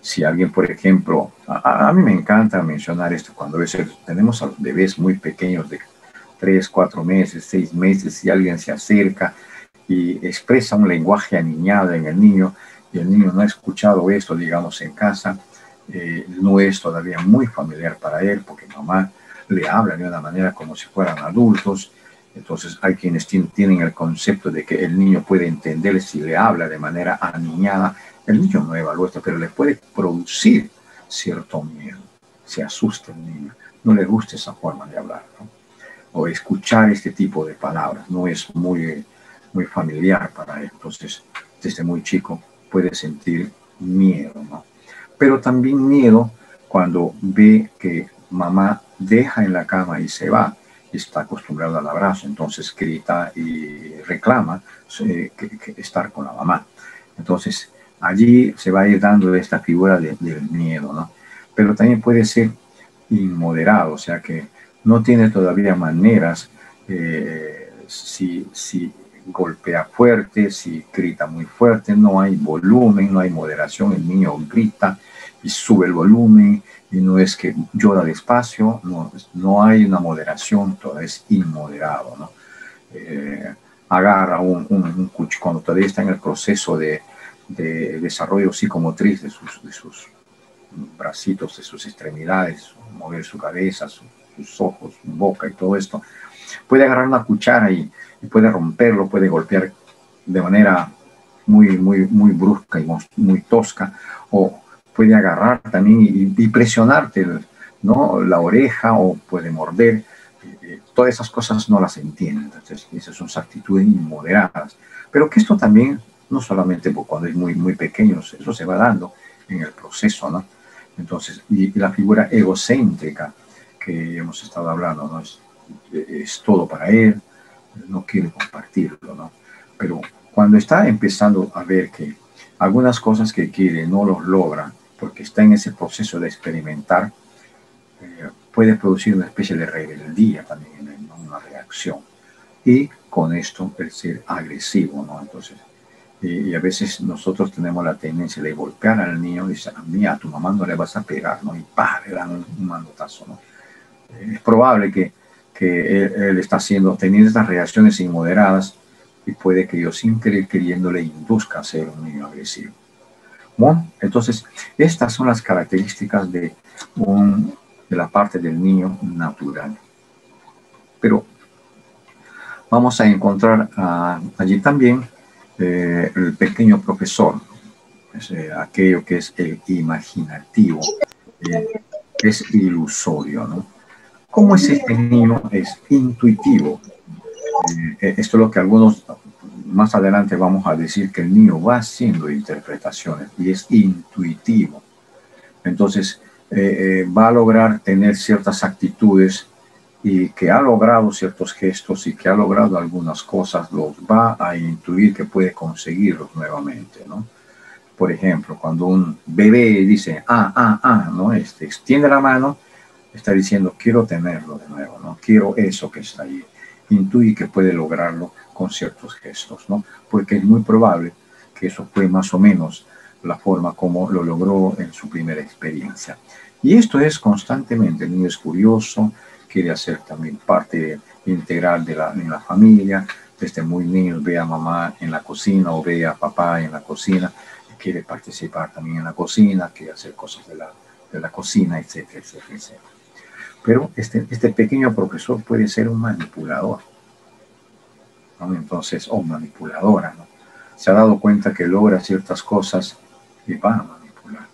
Si alguien, por ejemplo, a mí me encanta mencionar esto cuando a veces tenemos a los bebés muy pequeños de 3, 4 meses, 6 meses, y alguien se acerca y expresa un lenguaje aniñado en el niño, y el niño no ha escuchado esto, digamos, en casa, no es todavía muy familiar para él, porque mamá le habla de una manera como si fueran adultos. Entonces hay quienes tienen el concepto de que el niño puede entender si le habla de manera aniñada. El niño no evalúa esto, pero le puede producir cierto miedo. Se asusta el niño, no le gusta esa forma de hablar, ¿no?, o escuchar este tipo de palabras, no es muy familiar para él. Entonces, desde muy chico puede sentir miedo, ¿no? Pero también miedo cuando ve que mamá deja en la cama y se va, está acostumbrado al abrazo, entonces grita y reclama que estar con la mamá. Entonces, allí se va a ir dando esta figura del miedo, ¿no? Pero también puede ser inmoderado, o sea que no tiene todavía maneras, si golpea fuerte, si grita muy fuerte, no hay volumen, no hay moderación, el niño grita y sube el volumen, y no es que llora despacio, no hay una moderación, todo es inmoderado, ¿no? Agarra un cuchillo cuando todavía está en el proceso de desarrollo psicomotriz de sus bracitos, de sus extremidades, mover su cabeza, sus ojos, su boca y todo esto. Puede agarrar una cuchara y puede romperlo, puede golpear de manera muy brusca y muy tosca, o puede agarrar también y presionarte, ¿no?, la oreja, o puede morder. Todas esas cosas no las entienden. Entonces, esas son actitudes inmoderadas. Pero que esto también, no solamente cuando es muy pequeño, eso se va dando en el proceso, ¿no? Entonces, y la figura egocéntrica que hemos estado hablando, ¿no?, es todo para él, no quiere compartirlo, ¿no? Pero cuando está empezando a ver que algunas cosas que quiere no los logra porque está en ese proceso de experimentar, puede producir una especie de rebeldía también, ¿no?, una reacción. Y con esto el ser agresivo, ¿no? Entonces, y a veces nosotros tenemos la tendencia de golpear al niño y decir, a tu mamá no le vas a pegar, ¿no? Y le dan un manotazo, ¿no? Es probable que él está teniendo estas reacciones inmoderadas, y puede que yo, sin querer queriendo, le induzca a ser un niño agresivo. Bueno, entonces, estas son las características de la parte del niño natural. Pero vamos a encontrar allí también el pequeño profesor, aquello que es el imaginativo, es ilusorio, ¿no? ¿Cómo es este niño? Es intuitivo. Esto es lo que algunos más adelante vamos a decir, que el niño va haciendo interpretaciones y es intuitivo. Entonces, va a lograr tener ciertas actitudes, y que ha logrado ciertos gestos y que ha logrado algunas cosas, los va a intuir que puede conseguirlos nuevamente, ¿no? Por ejemplo, cuando un bebé dice, ¿no?, extiende la mano, está diciendo, quiero tenerlo de nuevo, ¿no? Quiero eso que está ahí. Intuye que puede lograrlo con ciertos gestos, ¿no? Porque es muy probable que eso fue más o menos la forma como lo logró en su primera experiencia. Y esto es constantemente. El niño es curioso, quiere hacer también parte integral de la familia. Desde muy niño ve a mamá en la cocina o ve a papá en la cocina, quiere participar también en la cocina, quiere hacer cosas de la cocina, etcétera, etcétera, etcétera. Pero este pequeño profesor puede ser un manipulador, ¿no? Entonces, o manipuladora, ¿no? se ha dado cuenta que logra ciertas cosas y va a manipular.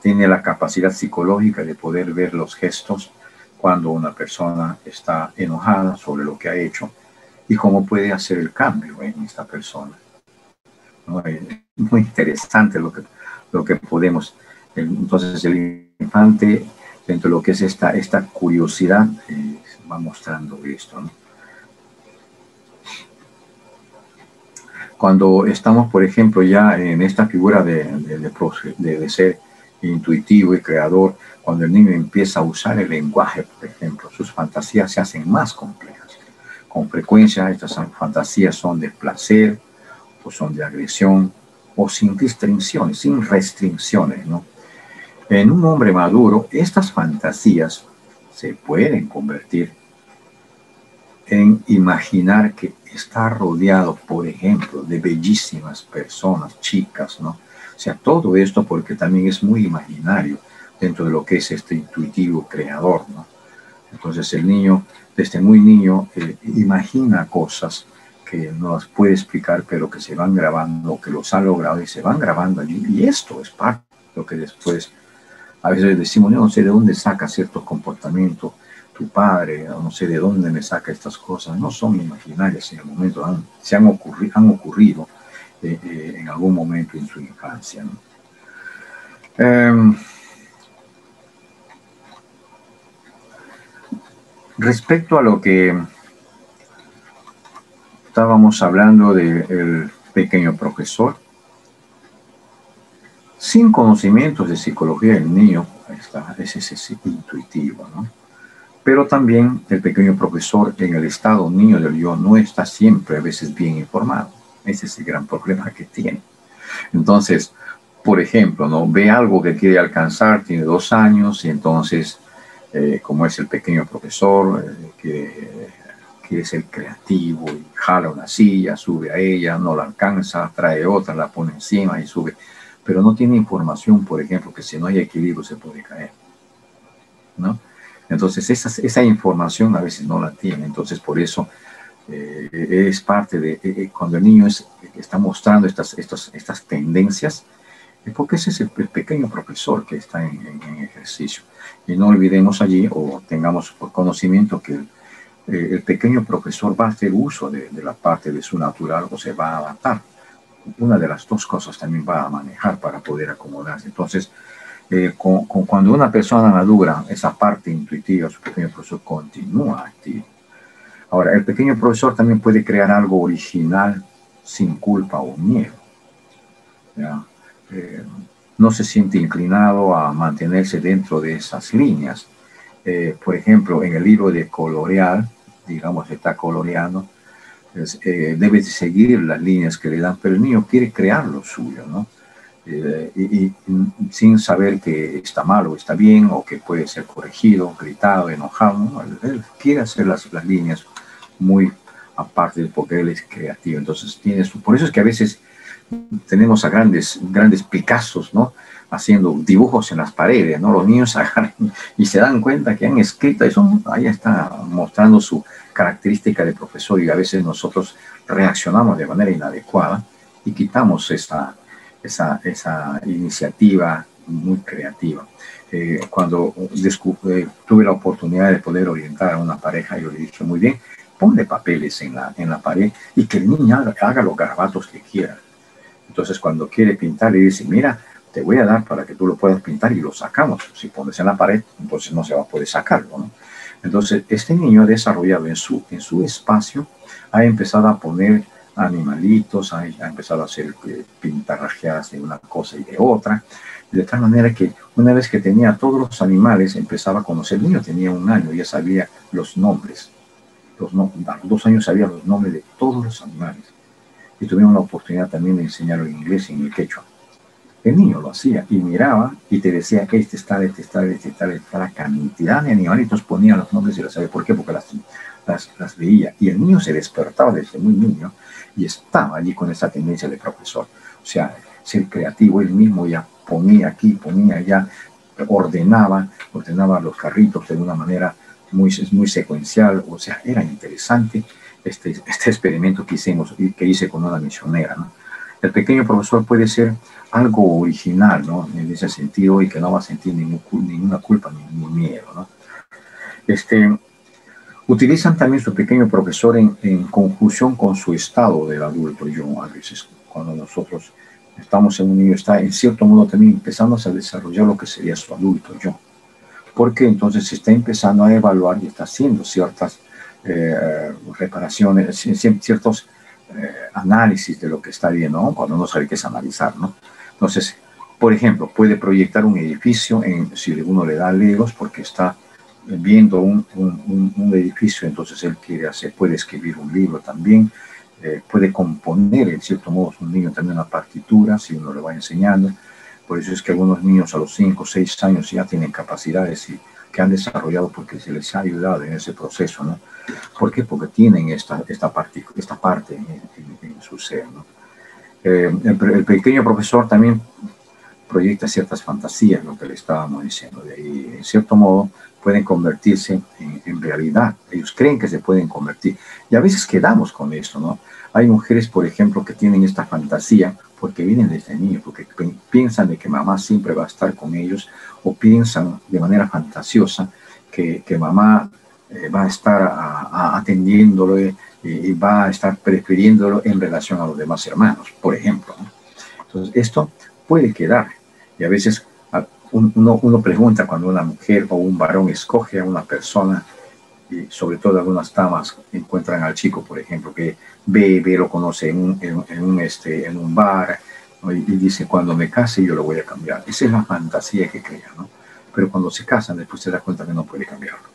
Tiene la capacidad psicológica de poder ver los gestos cuando una persona está enojada sobre lo que ha hecho y cómo puede hacer el cambio en esta persona, ¿no? Es muy interesante lo que podemos. Entonces el infante, dentro de lo que es esta curiosidad, va mostrando esto, ¿no? Cuando estamos, por ejemplo, ya en esta figura de ser intuitivo y creador, cuando el niño empieza a usar el lenguaje, por ejemplo, sus fantasías se hacen más complejas. Con frecuencia estas fantasías son de placer, o son de agresión, o sin restricciones, ¿no? En un hombre maduro, estas fantasías se pueden convertir en imaginar que está rodeado, por ejemplo, de bellísimas personas, chicas, ¿no? O sea, todo esto porque también es muy imaginario dentro de lo que es este intuitivo creador, ¿no? Entonces el niño, desde muy niño, imagina cosas que no las puede explicar, pero que se van grabando, que los ha logrado y se van grabando allí. Y esto es parte de lo que después, a veces decimos, yo no sé de dónde saca ciertos comportamientos tu padre, no sé de dónde me saca estas cosas, no son imaginarias en el momento, han ocurrido en algún momento en su infancia, ¿no? Respecto a lo que estábamos hablando del pequeño profesor, sin conocimientos de psicología del niño, es intuitivo, ¿no? Pero también el pequeño profesor en el estado niño del yo no está siempre a veces bien informado. Ese es el gran problema que tiene. Entonces, por ejemplo, ¿no? Ve algo que quiere alcanzar, tiene 2 años y entonces, como es el pequeño profesor, quiere ser creativo y jala una silla, sube a ella, no la alcanza, trae otra, la pone encima y sube. Pero no tiene información, por ejemplo, que si no hay equilibrio se puede caer, ¿no? Entonces esa información a veces no la tiene. Entonces por eso es parte de cuando el niño está mostrando estas tendencias, es porque ese es el pequeño profesor que está en ejercicio. Y no olvidemos allí o tengamos por conocimiento que el pequeño profesor va a hacer uso de la parte de su natural o se va a adaptar. Una de las dos cosas también va a manejar para poder acomodarse. Entonces, cuando una persona madura, esa parte intuitiva, su pequeño profesor continúa activo. Ahora, el pequeño profesor también puede crear algo original sin culpa o miedo, ¿ya? No se siente inclinado a mantenerse dentro de esas líneas. Por ejemplo, en el libro de colorear, digamos, está coloreando, debe seguir las líneas que le dan, pero el niño quiere crear lo suyo, ¿no? Y sin saber que está mal o está bien, o que puede ser corregido, gritado, enojado, ¿no? Él quiere hacer las líneas muy aparte porque él es creativo. Entonces por eso es que a veces tenemos a grandes Picassos, ¿no? Haciendo dibujos en las paredes, ¿no? Los niños agarran y se dan cuenta que han escrito eso, ahí está mostrando su característica de profesor, y a veces nosotros reaccionamos de manera inadecuada y quitamos esa iniciativa muy creativa. Cuando tuve la oportunidad de poder orientar a una pareja, yo le dije, muy bien, ponle papeles en la pared y que el niño haga los garabatos que quiera. Entonces, cuando quiere pintar, le dice, mira, te voy a dar para que tú lo puedas pintar y lo sacamos. Si pones en la pared, entonces no se va a poder sacarlo, ¿no? Entonces, este niño ha desarrollado en su espacio, ha empezado a poner animalitos, ha empezado a hacer pintarrajeadas de una cosa y de otra, de tal manera que una vez que tenía todos los animales, empezaba a conocer. El niño tenía 1 año, ya sabía los nombres. A los 2 años sabía los nombres de todos los animales. Y tuvimos la oportunidad también de enseñarlo en inglés y en el quechua. El niño lo hacía y miraba y te decía que este está, la cantidad de animalitos, ponía los nombres y lo sabía. ¿Por qué? Porque las veía. Y el niño se despertaba desde muy niño y estaba allí con esa tendencia de profesor. O sea, ser creativo, él mismo ya ponía aquí, ponía allá, ordenaba los carritos de una manera muy secuencial. O sea, era interesante este experimento que hicimos y que hice con una misionera, ¿no? El pequeño profesor puede ser algo original, ¿no? En ese sentido, y que no va a sentir ninguna culpa ni miedo, ¿no? Utilizan también su pequeño profesor en conjunción con su estado del adulto. Yo, a veces, cuando nosotros estamos en un niño, está en cierto modo también empezando a desarrollar lo que sería su adulto yo. Porque entonces se está empezando a evaluar y está haciendo ciertas reparaciones, ciertos análisis de lo que está bien, ¿no? Cuando uno sabe qué es analizar, ¿no? Entonces, por ejemplo, puede proyectar un edificio, si uno le da legos porque está viendo un edificio, entonces él puede escribir un libro también, puede componer, en cierto modo, un niño también una partitura, si uno le va enseñando. Por eso es que algunos niños a los 5 o 6 años ya tienen capacidades que han desarrollado porque se les ha ayudado en ese proceso, ¿no? ¿Por qué? Porque tienen esta parte en su ser, ¿no? El pequeño profesor también proyecta ciertas fantasías, lo que le estábamos diciendo, y en cierto modo pueden convertirse en realidad. Ellos creen que se pueden convertir. Y a veces quedamos con esto, ¿no? Hay mujeres, por ejemplo, que tienen esta fantasía porque vienen desde niños, porque piensan de que mamá siempre va a estar con ellos, o piensan de manera fantasiosa que mamá va a estar atendiéndolo y va a estar prefiriéndolo en relación a los demás hermanos, por ejemplo, ¿no? Entonces, esto puede quedar. Y a veces uno pregunta cuando una mujer o un varón escoge a una persona, y sobre todo algunas damas encuentran al chico, por ejemplo, que lo conoce en un bar, ¿no? Y dice, cuando me case yo lo voy a cambiar. Esa es la fantasía que crea, ¿no? Pero cuando se casan después se da cuenta que no puede cambiarlo.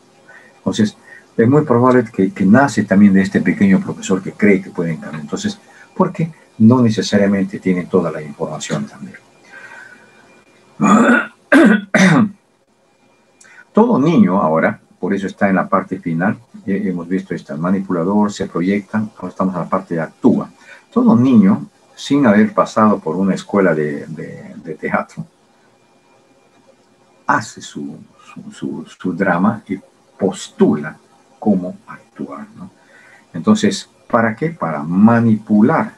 Entonces, es muy probable que nace también de este pequeño profesor que cree que pueden cambiar. Entonces, porque no necesariamente tienen toda la información también. Todo niño ahora, por eso está en la parte final, hemos visto el manipulador, se proyecta, ahora estamos en la parte de actúa. Todo niño, sin haber pasado por una escuela de teatro, hace su drama y postula cómo actuar, ¿no? Entonces, ¿para qué? Para manipular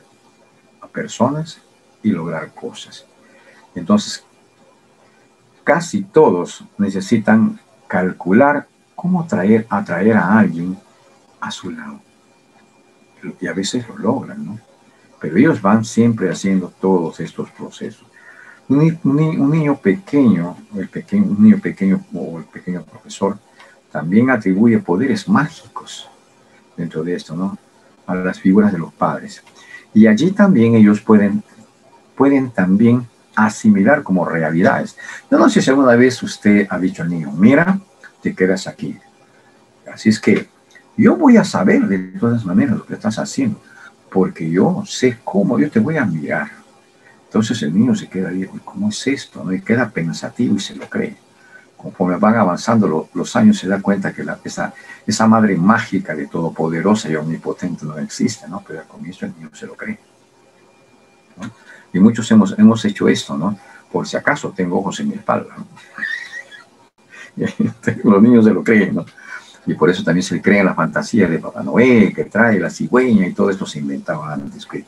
a personas y lograr cosas. Entonces, casi todos necesitan calcular cómo atraer a alguien a su lado. Y a veces lo logran, ¿no? Pero ellos van siempre haciendo todos estos procesos. Un niño pequeño, un niño pequeño o el pequeño profesor, también atribuye poderes mágicos dentro de esto, ¿no? A las figuras de los padres. Y allí también ellos pueden también asimilar como realidades. Yo no sé si alguna vez usted ha dicho al niño, mira, te quedas aquí. Así es que yo voy a saber de todas maneras lo que estás haciendo, porque yo sé cómo, yo te voy a mirar. Entonces el niño se queda ahí, ¿cómo es esto? ¿No? Y queda pensativo y se lo cree. Conforme van avanzando los años se da cuenta que esa madre mágica de todopoderosa y omnipotente no existe, ¿no? Pero al comienzo el niño se lo cree, ¿no? Y muchos hemos hecho esto, ¿no? Por si acaso tengo ojos en mi espalda, ¿no? Los niños se lo creen, ¿no? Y por eso también se cree en la fantasía de Papá Noel, que trae la cigüeña y todo esto se inventaba antes, que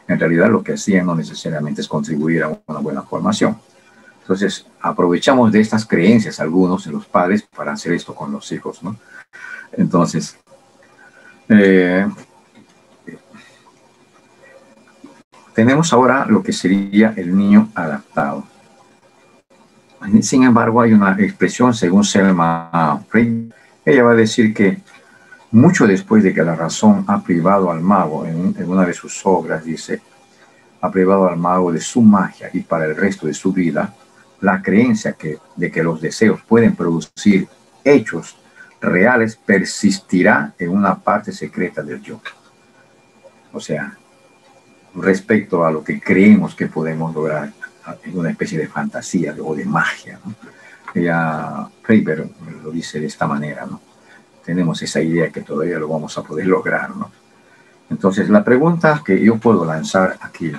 en realidad lo que hacían no necesariamente es contribuir a una buena formación. Entonces, aprovechamos de estas creencias algunos de los padres para hacer esto con los hijos, ¿no? Entonces, tenemos ahora lo que sería el niño adaptado. Sin embargo, hay una expresión según Selma Frey. Ella va a decir que mucho después de que la razón ha privado al mago, en una de sus obras dice, ha privado al mago de su magia y para el resto de su vida, la creencia de que los deseos pueden producir hechos reales persistirá en una parte secreta del yo. O sea, respecto a lo que creemos que podemos lograr en una especie de fantasía o de magia, ¿no? Ella, Freiberg, lo dice de esta manera, ¿no? Tenemos esa idea que todavía lo vamos a poder lograr, ¿no? Entonces, la pregunta que yo puedo lanzar aquí,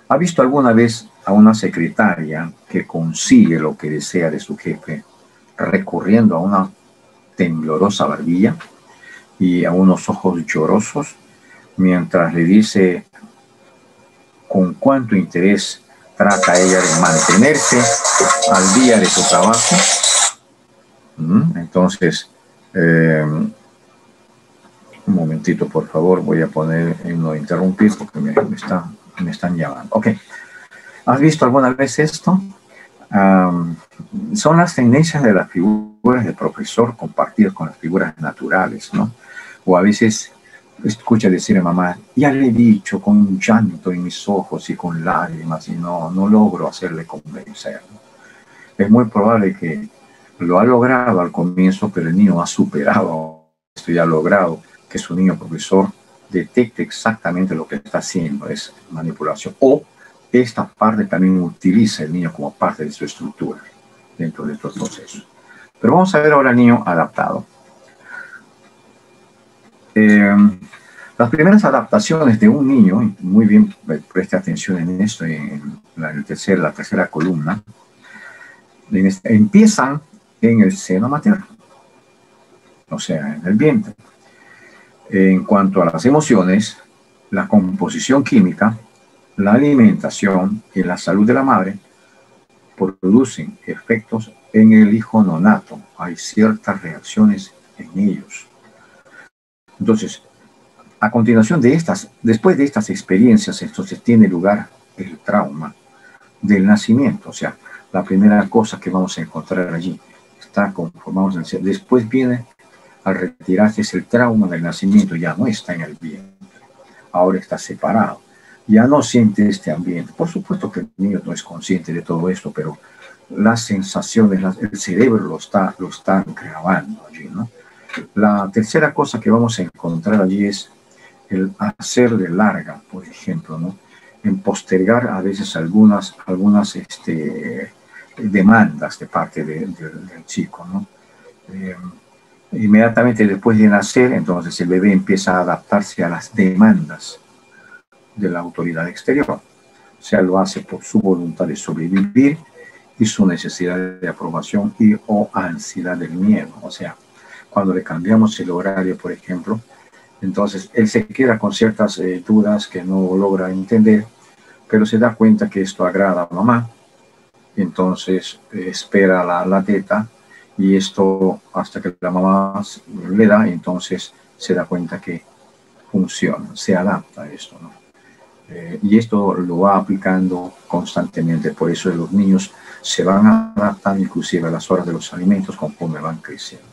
¿ha visto alguna vez a una secretaria que consigue lo que desea de su jefe recurriendo a una temblorosa barbilla? y a unos ojos llorosos, mientras le dice con cuánto interés trata ella de mantenerse al día de su trabajo. Entonces, un momentito, por favor, voy a poner en no interrumpir porque me están llamando. Ok, ¿has visto alguna vez esto? Son las tendencias de las figuras del profesor compartidas con las figuras naturales, ¿no? O a veces escucha decir a mamá, ya le he dicho con un llanto en mis ojos y con lágrimas y no logro hacerle convencer, ¿no? Es muy probable que lo ha logrado al comienzo, pero el niño ha superado esto y ha logrado que su niño profesor detecte exactamente lo que está haciendo, es manipulación. O esta parte también utiliza el niño como parte de su estructura dentro de estos procesos. Pero vamos a ver ahora al niño adaptado. Las primeras adaptaciones de un niño, muy bien, preste atención en esto, en la tercera columna, empiezan en el seno materno, o sea, en el vientre. En cuanto a las emociones, la composición química, la alimentación y la salud de la madre producen efectos en el hijo nonato. Hay ciertas reacciones en ellos. Entonces, a continuación de después de estas experiencias, entonces tiene lugar el trauma del nacimiento. O sea, la primera cosa que vamos a encontrar allí está conformado. Después viene, al retirarse, es el trauma del nacimiento. Ya no está en el vientre, ahora está separado. Ya no siente este ambiente. Por supuesto que el niño no es consciente de todo esto, pero las sensaciones, el cerebro lo está grabando allí, ¿no? La tercera cosa que vamos a encontrar allí es el hacer de larga, por ejemplo, ¿no? En postergar a veces algunas demandas de parte del chico, ¿no? Inmediatamente después de nacer, entonces el bebé empieza a adaptarse a las demandas de la autoridad exterior. O sea, lo hace por su voluntad de sobrevivir y su necesidad de aprobación o ansiedad del miedo. O sea, cuando le cambiamos el horario, por ejemplo, entonces él se queda con ciertas dudas que no logra entender, pero se da cuenta que esto agrada a mamá, entonces espera la teta y esto hasta que la mamá le da, entonces se da cuenta que funciona, se adapta a esto, ¿no? Y esto lo va aplicando constantemente, por eso los niños se van adaptando inclusive a las horas de los alimentos conforme van creciendo.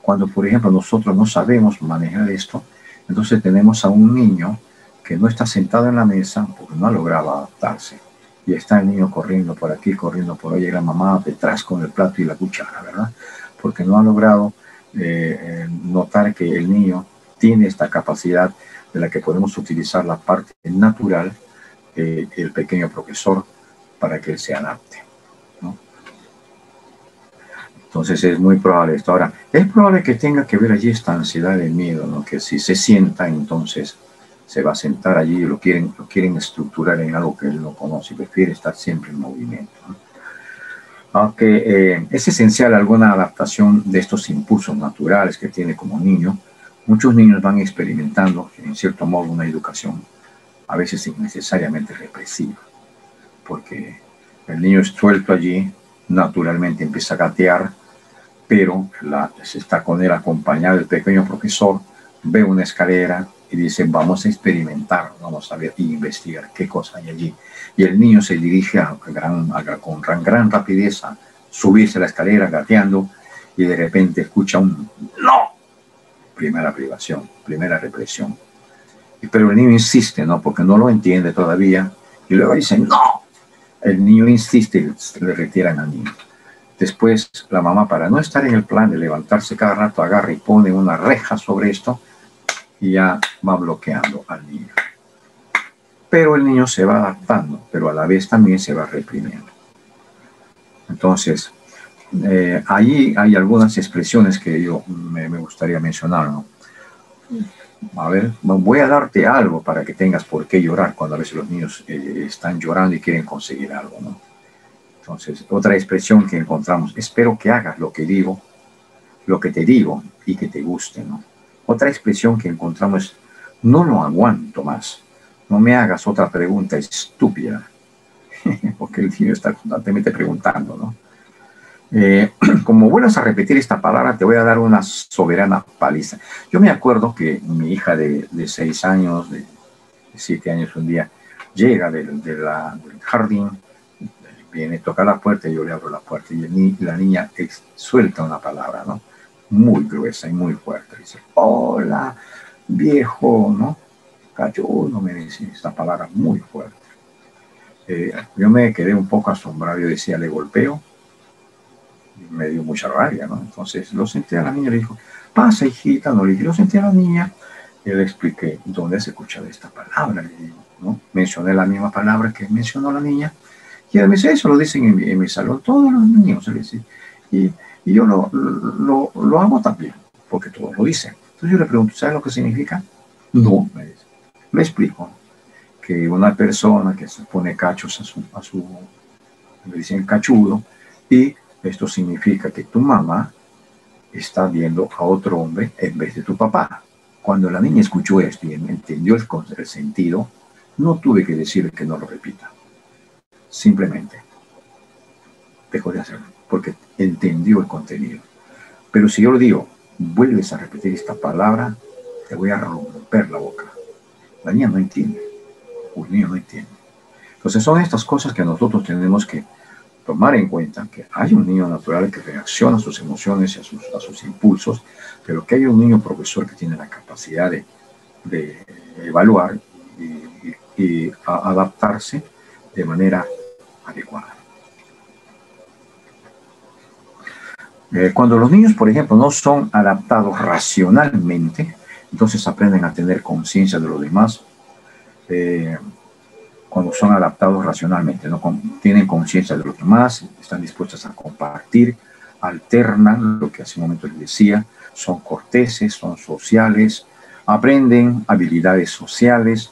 Cuando, por ejemplo, nosotros no sabemos manejar esto, entonces tenemos a un niño que no está sentado en la mesa porque no ha logrado adaptarse. Y está el niño corriendo por aquí, corriendo por allá, y la mamá detrás con el plato y la cuchara, ¿verdad? Porque no ha logrado notar que el niño tiene esta capacidad de la que podemos utilizar la parte natural del pequeño profesor para que él se adapte, ¿no? Entonces es muy probable esto. Ahora, es probable que tenga que ver allí esta ansiedad y miedo, ¿no? Que si se sienta, entonces se va a sentar allí y lo quieren estructurar en algo que él no conoce, prefiere estar siempre en movimiento, ¿no? Aunque es esencial alguna adaptación de estos impulsos naturales que tiene como niño, muchos niños van experimentando, en cierto modo, una educación a veces innecesariamente represiva, porque el niño es suelto allí, naturalmente empieza a gatear, pero se está con él acompañado el pequeño profesor, ve una escalera y dice, vamos a experimentar, vamos a ver y investigar qué cosa hay allí. Y el niño se dirige con gran rapidez a subirse a la escalera gateando y de repente escucha un ¡no! Primera privación, primera represión. Pero el niño insiste, ¿no? Porque no lo entiende todavía. Y luego dice, ¡no! El niño insiste y le retiran al niño. Después la mamá, para no estar en el plan de levantarse cada rato, agarra y pone una reja sobre esto y ya va bloqueando al niño. Pero el niño se va adaptando, pero a la vez también se va reprimiendo. Entonces, ahí hay algunas expresiones que yo me gustaría mencionar, ¿no? A ver, voy a darte algo para que tengas por qué llorar, cuando a veces los niños están llorando y quieren conseguir algo, ¿no? Entonces, otra expresión que encontramos, espero que hagas lo que te digo y que te guste, ¿no? Otra expresión que encontramos es, no lo aguanto más. No me hagas otra pregunta estúpida. Porque el niño está constantemente preguntando, ¿no? Como vuelvas a repetir esta palabra, te voy a dar una soberana paliza. Yo me acuerdo que mi hija de 6 años, de 7 años, un día llega del jardín, viene, toca la puerta y yo le abro la puerta y la niña suelta una palabra, ¿no? Muy gruesa y muy fuerte. Dice, hola, viejo, ¿no? Cachudo, me dice esta palabra muy fuerte. Yo me quedé un poco asombrado. Yo decía, ¿le golpeo? Y me dio mucha rabia, ¿no? Entonces lo senté a la niña y le dijo, pasa, hijita. No le dije, lo senté a la niña y le expliqué dónde se escuchaba esta palabra. Le digo, ¿no? Mencioné la misma palabra que mencionó la niña. Y ella me dice, eso lo dicen en mi salón todos los niños. Le dice, y yo lo hago también, porque todos lo dicen. Entonces yo le pregunto, ¿sabes lo que significa? No, me dice. Le explico que una persona que se pone cachos a su le dicen cachudo, y esto significa que tu mamá está viendo a otro hombre en vez de tu papá. Cuando la niña escuchó esto y entendió el sentido, no tuve que decirle que no lo repita. Simplemente dejó de hacerlo, porque entendió el contenido. Pero si yo le digo, vuelves a repetir esta palabra, te voy a romper la boca. La niña no entiende, o el niño no entiende. Entonces son estas cosas que nosotros tenemos que tomar en cuenta, que hay un niño natural que reacciona a sus emociones y a sus impulsos, pero que hay un niño profesor que tiene la capacidad de evaluar y adaptarse de manera adecuada. Cuando los niños, por ejemplo, no son adaptados racionalmente, entonces aprenden a tener conciencia de los demás. Cuando son adaptados racionalmente, ¿no? Tienen conciencia de los demás, están dispuestos a compartir, alternan lo que hace un momento les decía, son corteses, son sociales, aprenden habilidades sociales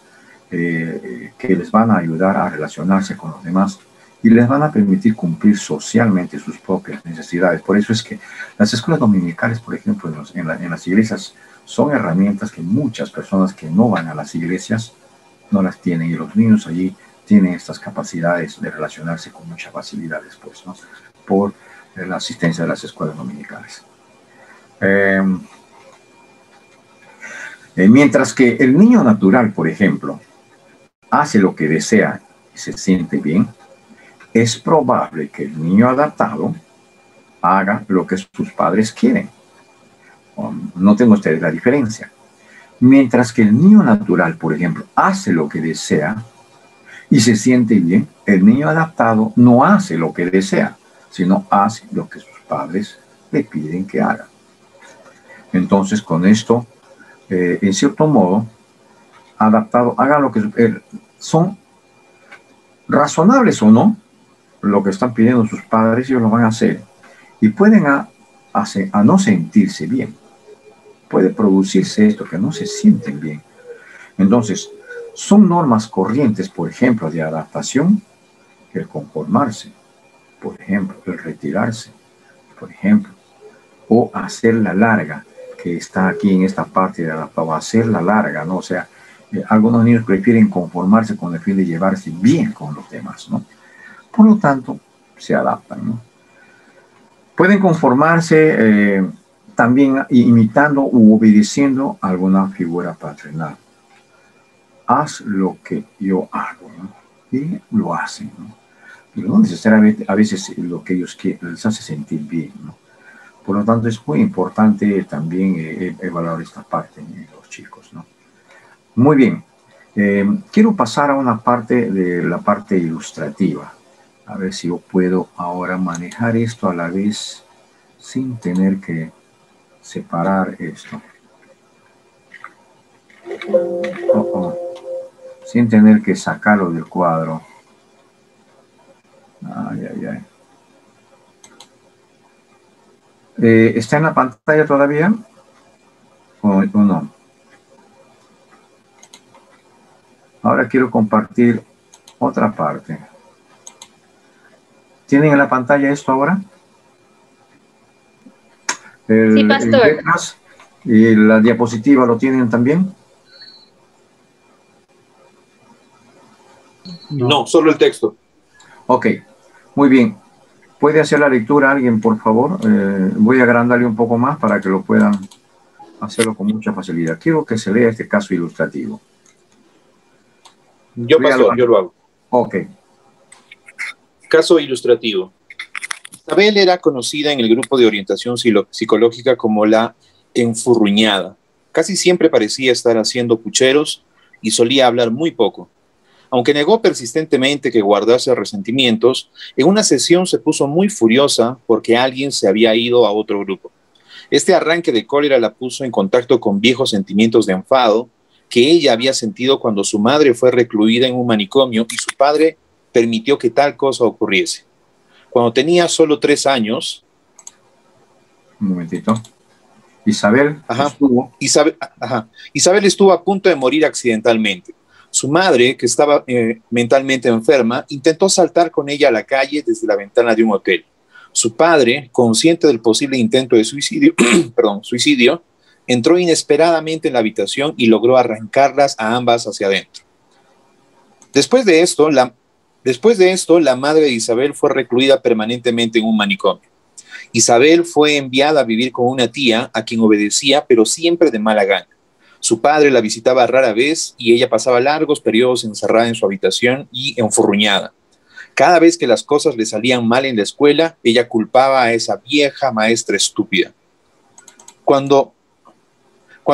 que les van a ayudar a relacionarse con los demás y les van a permitir cumplir socialmente sus propias necesidades. Por eso es que las escuelas dominicales, por ejemplo, en las iglesias, son herramientas que muchas personas que no van a las iglesias no las tienen, y los niños allí tienen estas capacidades de relacionarse con mucha facilidad después, ¿no? Por la asistencia de las escuelas dominicales. Mientras que el niño natural, por ejemplo, hace lo que desea y se siente bien, es probable que el niño adaptado haga lo que sus padres quieren. Noten ustedes la diferencia. Mientras que el niño natural, por ejemplo, hace lo que desea y se siente bien, el niño adaptado no hace lo que desea, sino hace lo que sus padres le piden que haga. Entonces, con esto, en cierto modo, adaptado, haga lo que son razonables o no, lo que están pidiendo sus padres, ellos lo van a hacer. Y pueden a no sentirse bien. Puede producirse esto, que no se sienten bien. Entonces, son normas corrientes, por ejemplo, de adaptación, el conformarse, por ejemplo, el retirarse, por ejemplo, o hacer la larga, que está aquí en esta parte de adaptado, hacer la larga, ¿no? O sea, algunos niños prefieren conformarse con el fin de llevarse bien con los demás, ¿no? Por lo tanto, se adaptan, ¿no? Pueden conformarse también imitando u obedeciendo a alguna figura paternal. Haz lo que yo hago, ¿no? Y lo hacen, ¿no? Pero no necesariamente a veces lo que ellos quieren les hace sentir bien, ¿no? Por lo tanto, es muy importante también evaluar esta parte en los chicos, ¿no? Muy bien. Quiero pasar a una parte de la parte ilustrativa. A ver si yo puedo ahora manejar esto a la vez sin tener que separar esto. Sin tener que sacarlo del cuadro. Ay, ay, ay. ¿Está en la pantalla todavía? ¿O no? Ahora quiero compartir otra parte. ¿Tienen en la pantalla esto ahora? Sí, pastor. ¿Y la diapositiva lo tienen también? No, solo el texto. Ok, muy bien. ¿Puede hacer la lectura alguien, por favor? Voy a agrandarle un poco más para que lo puedan hacerlo con mucha facilidad. Quiero que se lea este caso ilustrativo. Yo lo hago. Ok. Caso ilustrativo. Isabel era conocida en el grupo de orientación psicológica como la enfurruñada. Casi siempre parecía estar haciendo pucheros y solía hablar muy poco. Aunque negó persistentemente que guardase resentimientos, en una sesión se puso muy furiosa porque alguien se había ido a otro grupo. Este arranque de cólera la puso en contacto con viejos sentimientos de enfado que ella había sentido cuando su madre fue recluida en un manicomio y su padre permitió que tal cosa ocurriese. Cuando tenía solo 3 años... Un momentito. Isabel estuvo a punto de morir accidentalmente. Su madre, que estaba mentalmente enferma, intentó saltar con ella a la calle desde la ventana de un hotel. Su padre, consciente del posible intento de suicidio, entró inesperadamente en la habitación y logró arrancarlas a ambas hacia adentro. Después de esto, la madre de Isabel fue recluida permanentemente en un manicomio. Isabel fue enviada a vivir con una tía a quien obedecía, pero siempre de mala gana. Su padre la visitaba rara vez y ella pasaba largos periodos encerrada en su habitación y enfurruñada. Cada vez que las cosas le salían mal en la escuela, ella culpaba a esa vieja maestra estúpida. Cuando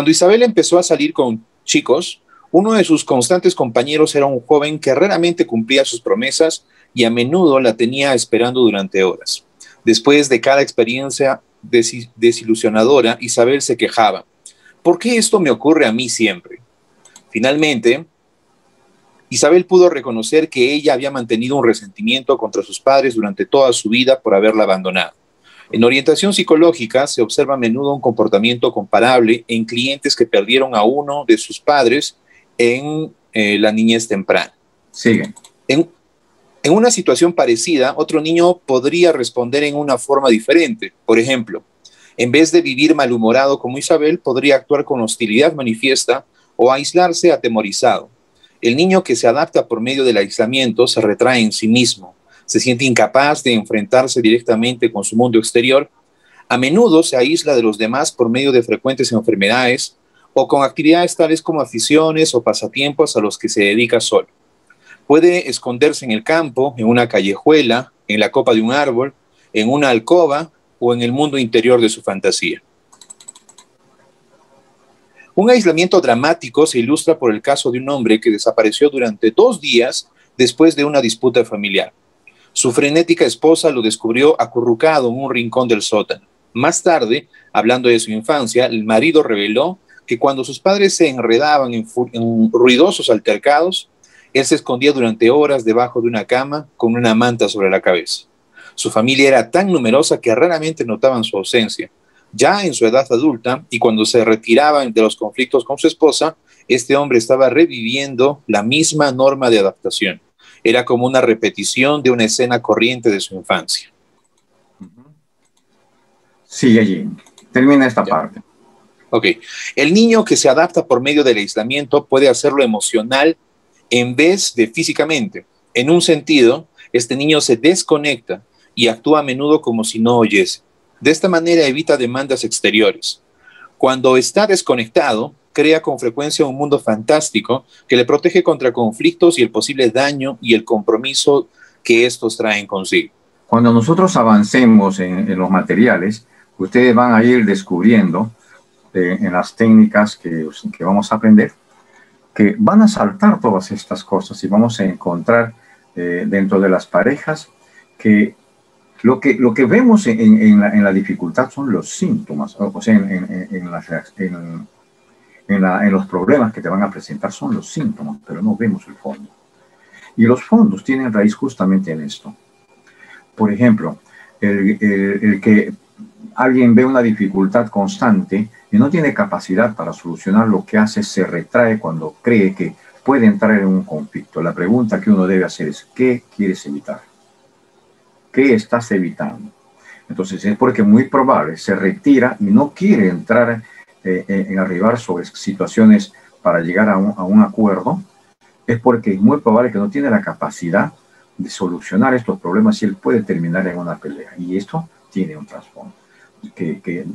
Isabel empezó a salir con chicos, uno de sus constantes compañeros era un joven que raramente cumplía sus promesas y a menudo la tenía esperando durante horas. Después de cada experiencia desilusionadora, Isabel se quejaba. ¿Por qué esto me ocurre a mí siempre? Finalmente, Isabel pudo reconocer que ella había mantenido un resentimiento contra sus padres durante toda su vida por haberla abandonado. En orientación psicológica se observa a menudo un comportamiento comparable en clientes que perdieron a uno de sus padres en la niñez temprana. Sigue. En una situación parecida, otro niño podría responder en una forma diferente. Por ejemplo, en vez de vivir malhumorado como Isabel, podría actuar con hostilidad manifiesta o aislarse atemorizado. El niño que se adapta por medio del aislamiento se retrae en sí mismo, se siente incapaz de enfrentarse directamente con su mundo exterior, a menudo se aísla de los demás por medio de frecuentes enfermedades o con actividades tales como aficiones o pasatiempos a los que se dedica solo. Puede esconderse en el campo, en una callejuela, en la copa de un árbol, en una alcoba o en el mundo interior de su fantasía. Un aislamiento dramático se ilustra por el caso de un hombre que desapareció durante 2 días después de una disputa familiar. Su frenética esposa lo descubrió acurrucado en un rincón del sótano. Más tarde, hablando de su infancia, el marido reveló que cuando sus padres se enredaban en ruidosos altercados, él se escondía durante horas debajo de una cama con una manta sobre la cabeza. Su familia era tan numerosa que raramente notaban su ausencia. Ya en su edad adulta y cuando se retiraban de los conflictos con su esposa, este hombre estaba reviviendo la misma norma de adaptación. Era como una repetición de una escena corriente de su infancia. Sigue allí. Termina esta parte. Ok. El niño que se adapta por medio del aislamiento puede hacerlo emocional en vez de físicamente. En un sentido, este niño se desconecta y actúa a menudo como si no oyese. De esta manera evita demandas exteriores. Cuando está desconectado, crea con frecuencia un mundo fantástico que le protege contra conflictos y el posible daño y el compromiso que estos traen consigo. Cuando nosotros avancemos en los materiales, ustedes van a ir descubriendo en las técnicas que vamos a aprender, que van a saltar todas estas cosas y vamos a encontrar dentro de las parejas que lo que vemos en la dificultad son los síntomas, o sea, en los problemas que te van a presentar son los síntomas, pero no vemos el fondo. Y los fondos tienen raíz justamente en esto. Por ejemplo, el que alguien ve una dificultad constante y no tiene capacidad para solucionar, lo que hace se retrae cuando cree que puede entrar en un conflicto. La pregunta que uno debe hacer es, ¿qué quieres evitar? ¿Qué estás evitando? Entonces es porque muy probable se retira y no quiere entrar en arribar sobre situaciones para llegar a un acuerdo, es porque es muy probable que no tiene la capacidad de solucionar estos problemas y él puede terminar en una pelea. Y esto tiene un trasfondo, que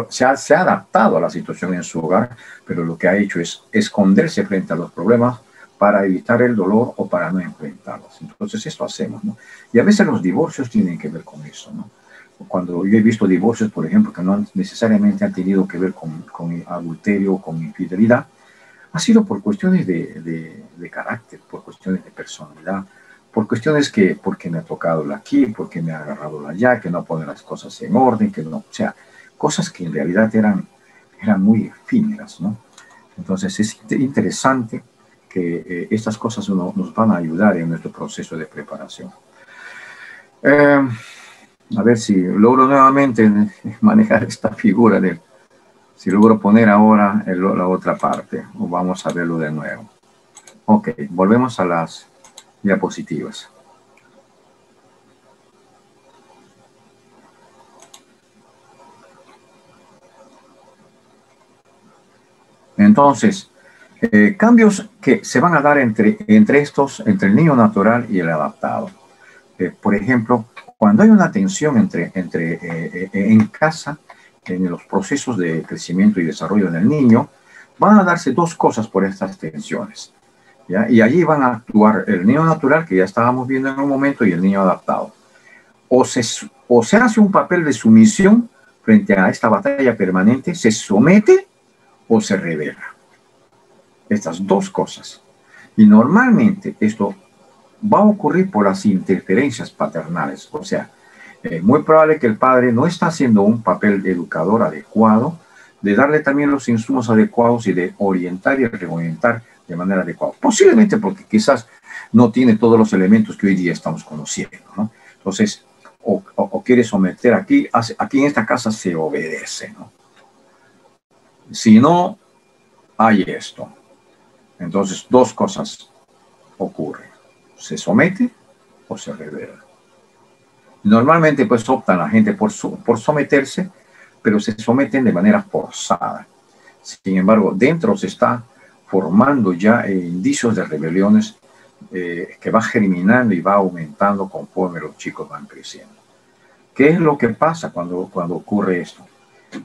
se ha adaptado a la situación en su hogar, pero lo que ha hecho es esconderse frente a los problemas para evitar el dolor o para no enfrentarlos. Entonces esto hacemos, ¿no? Y a veces los divorcios tienen que ver con eso, ¿no? Cuando yo he visto divorcios, por ejemplo, que no necesariamente han tenido que ver con adulterio o con infidelidad, ha sido por cuestiones de carácter, por cuestiones de personalidad, por cuestiones que, porque me ha tocado la aquí, porque me ha agarrado la allá, que no pone las cosas en orden, que no, o sea, cosas que en realidad eran muy efímeras, ¿no? Entonces es interesante que estas cosas nos van a ayudar en nuestro proceso de preparación. A ver si logro nuevamente manejar esta figura si logro poner ahora la otra parte, o vamos a verlo de nuevo. Ok, volvemos a las diapositivas. Entonces, cambios que se van a dar entre el niño natural y el adaptado. Por ejemplo, cuando hay una tensión en casa, en los procesos de crecimiento y desarrollo del niño, van a darse dos cosas por estas tensiones, ¿ya? Y allí van a actuar el niño natural, que ya estábamos viendo en un momento, y el niño adaptado. O se hace un papel de sumisión frente a esta batalla permanente, se somete o se revela. Estas dos cosas. Y normalmente esto va a ocurrir por las interferencias paternales. O sea, muy probable que el padre no está haciendo un papel educador adecuado, de darle también los insumos adecuados y de orientar y reorientar de manera adecuada. Posiblemente porque quizás no tiene todos los elementos que hoy día estamos conociendo, ¿no? Entonces, o quiere someter aquí en esta casa se obedece, ¿no? Si no, hay esto. Entonces, dos cosas ocurren. Se somete o se revela. Normalmente, pues, optan la gente por someterse, pero se someten de manera forzada. Sin embargo, dentro se está formando ya indicios de rebeliones que va germinando y va aumentando conforme los chicos van creciendo. ¿Qué es lo que pasa cuando ocurre esto?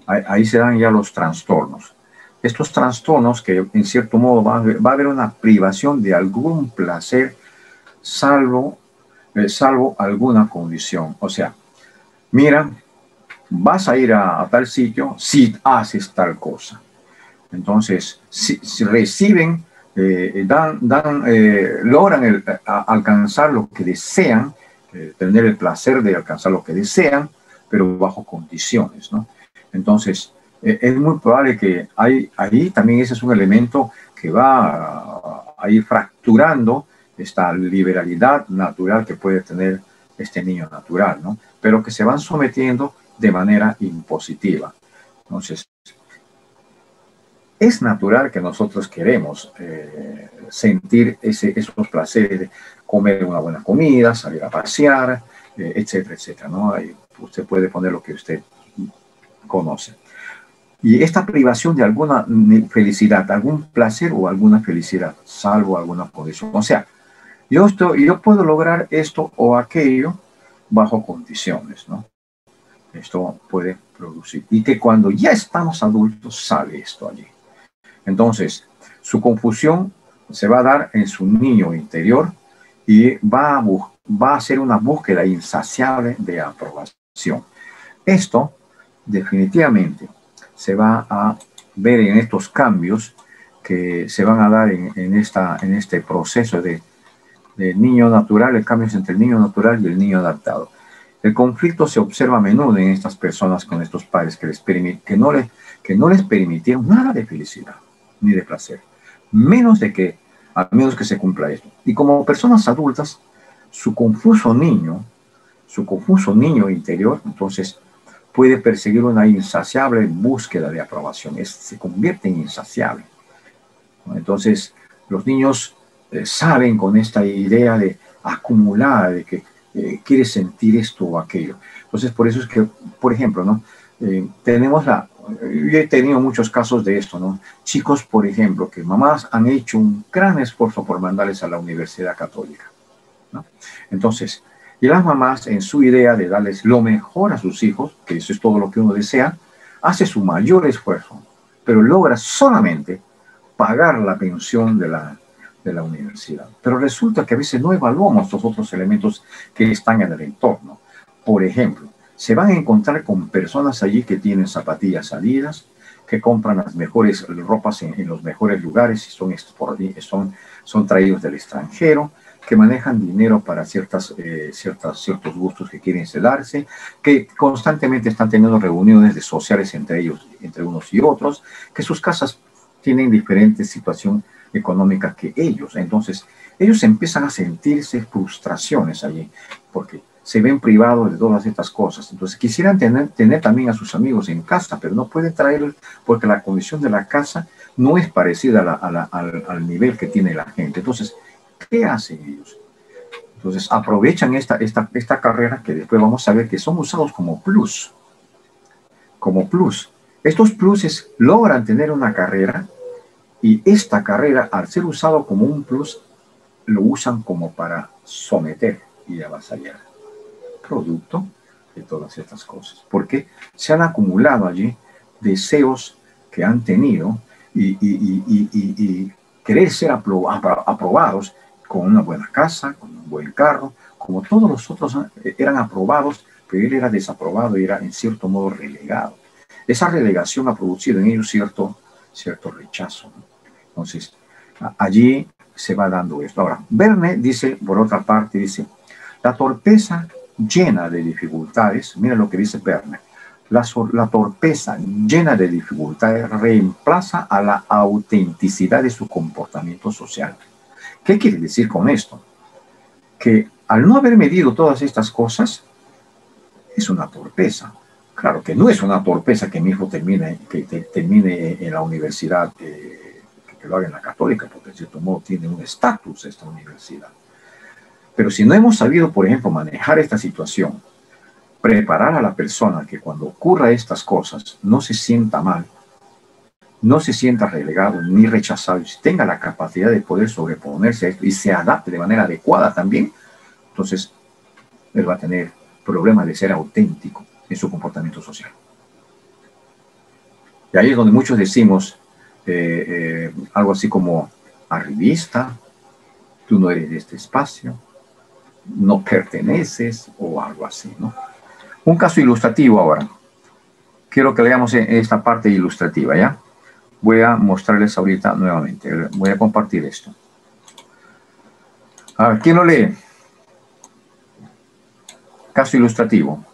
Ahí se dan ya los trastornos. Estos trastornos que en cierto modo va a haber una privación de algún placer salvo alguna condición. O sea, mira, vas a ir a tal sitio si haces tal cosa. Entonces, si reciben, logran alcanzar lo que desean, tener el placer de alcanzar lo que desean, pero bajo condiciones, ¿no? Entonces, es muy probable que ahí también ese es un elemento que va a ir fracturando esta liberalidad natural que puede tener este niño natural, ¿no? Pero que se van sometiendo de manera impositiva. Entonces, es natural que nosotros queremos sentir esos placeres de comer una buena comida, salir a pasear, etcétera, etcétera, ¿no? Ahí usted puede poner lo que usted conoce. Y esta privación de alguna felicidad, algún placer o alguna felicidad, salvo alguna condición. O sea, yo puedo lograr esto o aquello bajo condiciones, ¿no? Esto puede producir. Y que cuando ya estamos adultos sale esto allí. Entonces, su confusión se va a dar en su niño interior y va a hacer una búsqueda insaciable de aprobación. Esto definitivamente se va a ver en estos cambios que se van a dar en este proceso de niño natural, el cambio entre el niño natural y el niño adaptado. El conflicto se observa a menudo en estas personas con estos padres que no les permitieron nada de felicidad ni de placer, a menos que se cumpla esto. Y como personas adultas, su confuso niño interior, entonces, puede perseguir una insaciable búsqueda de aprobación. Se convierte en insaciable. Entonces, los niños saben con esta idea de acumular, de que quiere sentir esto o aquello. Entonces, por eso es que, por ejemplo, ¿no? Tenemos yo he tenido muchos casos de esto, ¿no? Chicos, por ejemplo, que mamás han hecho un gran esfuerzo por mandarles a la Universidad Católica, ¿no? Entonces, y las mamás, en su idea de darles lo mejor a sus hijos, que eso es todo lo que uno desea, hace su mayor esfuerzo, pero logra solamente pagar la pensión de la universidad. Pero resulta que a veces no evaluamos los otros elementos que están en el entorno. Por ejemplo, se van a encontrar con personas allí que tienen zapatillas salidas, que compran las mejores ropas en los mejores lugares y son traídos del extranjero, que manejan dinero para ciertos gustos que quieren darse, que constantemente están teniendo reuniones sociales entre ellos, entre unos y otros, que sus casas tienen diferente situación económica que ellos. Entonces, ellos empiezan a sentirse frustraciones allí, porque se ven privados de todas estas cosas. Entonces, quisieran tener también a sus amigos en casa, pero no pueden traerlos porque la condición de la casa no es parecida al nivel que tiene la gente. Entonces, ¿qué hacen ellos? Entonces, aprovechan esta carrera que después vamos a ver que son usados como plus. Como plus. Estos pluses logran tener una carrera y esta carrera, al ser usado como un plus, lo usan como para someter y avasallar. Producto de todas estas cosas. Porque se han acumulado allí deseos que han tenido y querer ser aprobados con una buena casa, con un buen carro, como todos los otros eran aprobados, pero él era desaprobado y era en cierto modo relegado. Esa relegación ha producido en ellos cierto rechazo, ¿no? Entonces, allí se va dando esto. Ahora, Verne dice, por otra parte, dice, la torpeza llena de dificultades, mira lo que dice Verne, la torpeza llena de dificultades reemplaza a la autenticidad de su comportamiento social. ¿Qué quiere decir con esto? Que al no haber medido todas estas cosas, es una torpeza. Claro que no es una torpeza que mi hijo termine en la universidad, que lo haga en la católica, porque en cierto modo tiene un estatus esta universidad. Pero si no hemos sabido, por ejemplo, manejar esta situación, preparar a la persona que cuando ocurra estas cosas no se sienta mal, no se sienta relegado ni rechazado, y tenga la capacidad de poder sobreponerse a esto y se adapte de manera adecuada también, entonces él va a tener problemas de ser auténtico en su comportamiento social. Y ahí es donde muchos decimos algo así como arribista, tú no eres de este espacio, no perteneces o algo así, ¿no? Un caso ilustrativo ahora. Quiero que leamos esta parte ilustrativa, ¿ya? Voy a mostrarles ahorita nuevamente. Voy a compartir esto. A ver, ¿quién lo lee? Caso ilustrativo.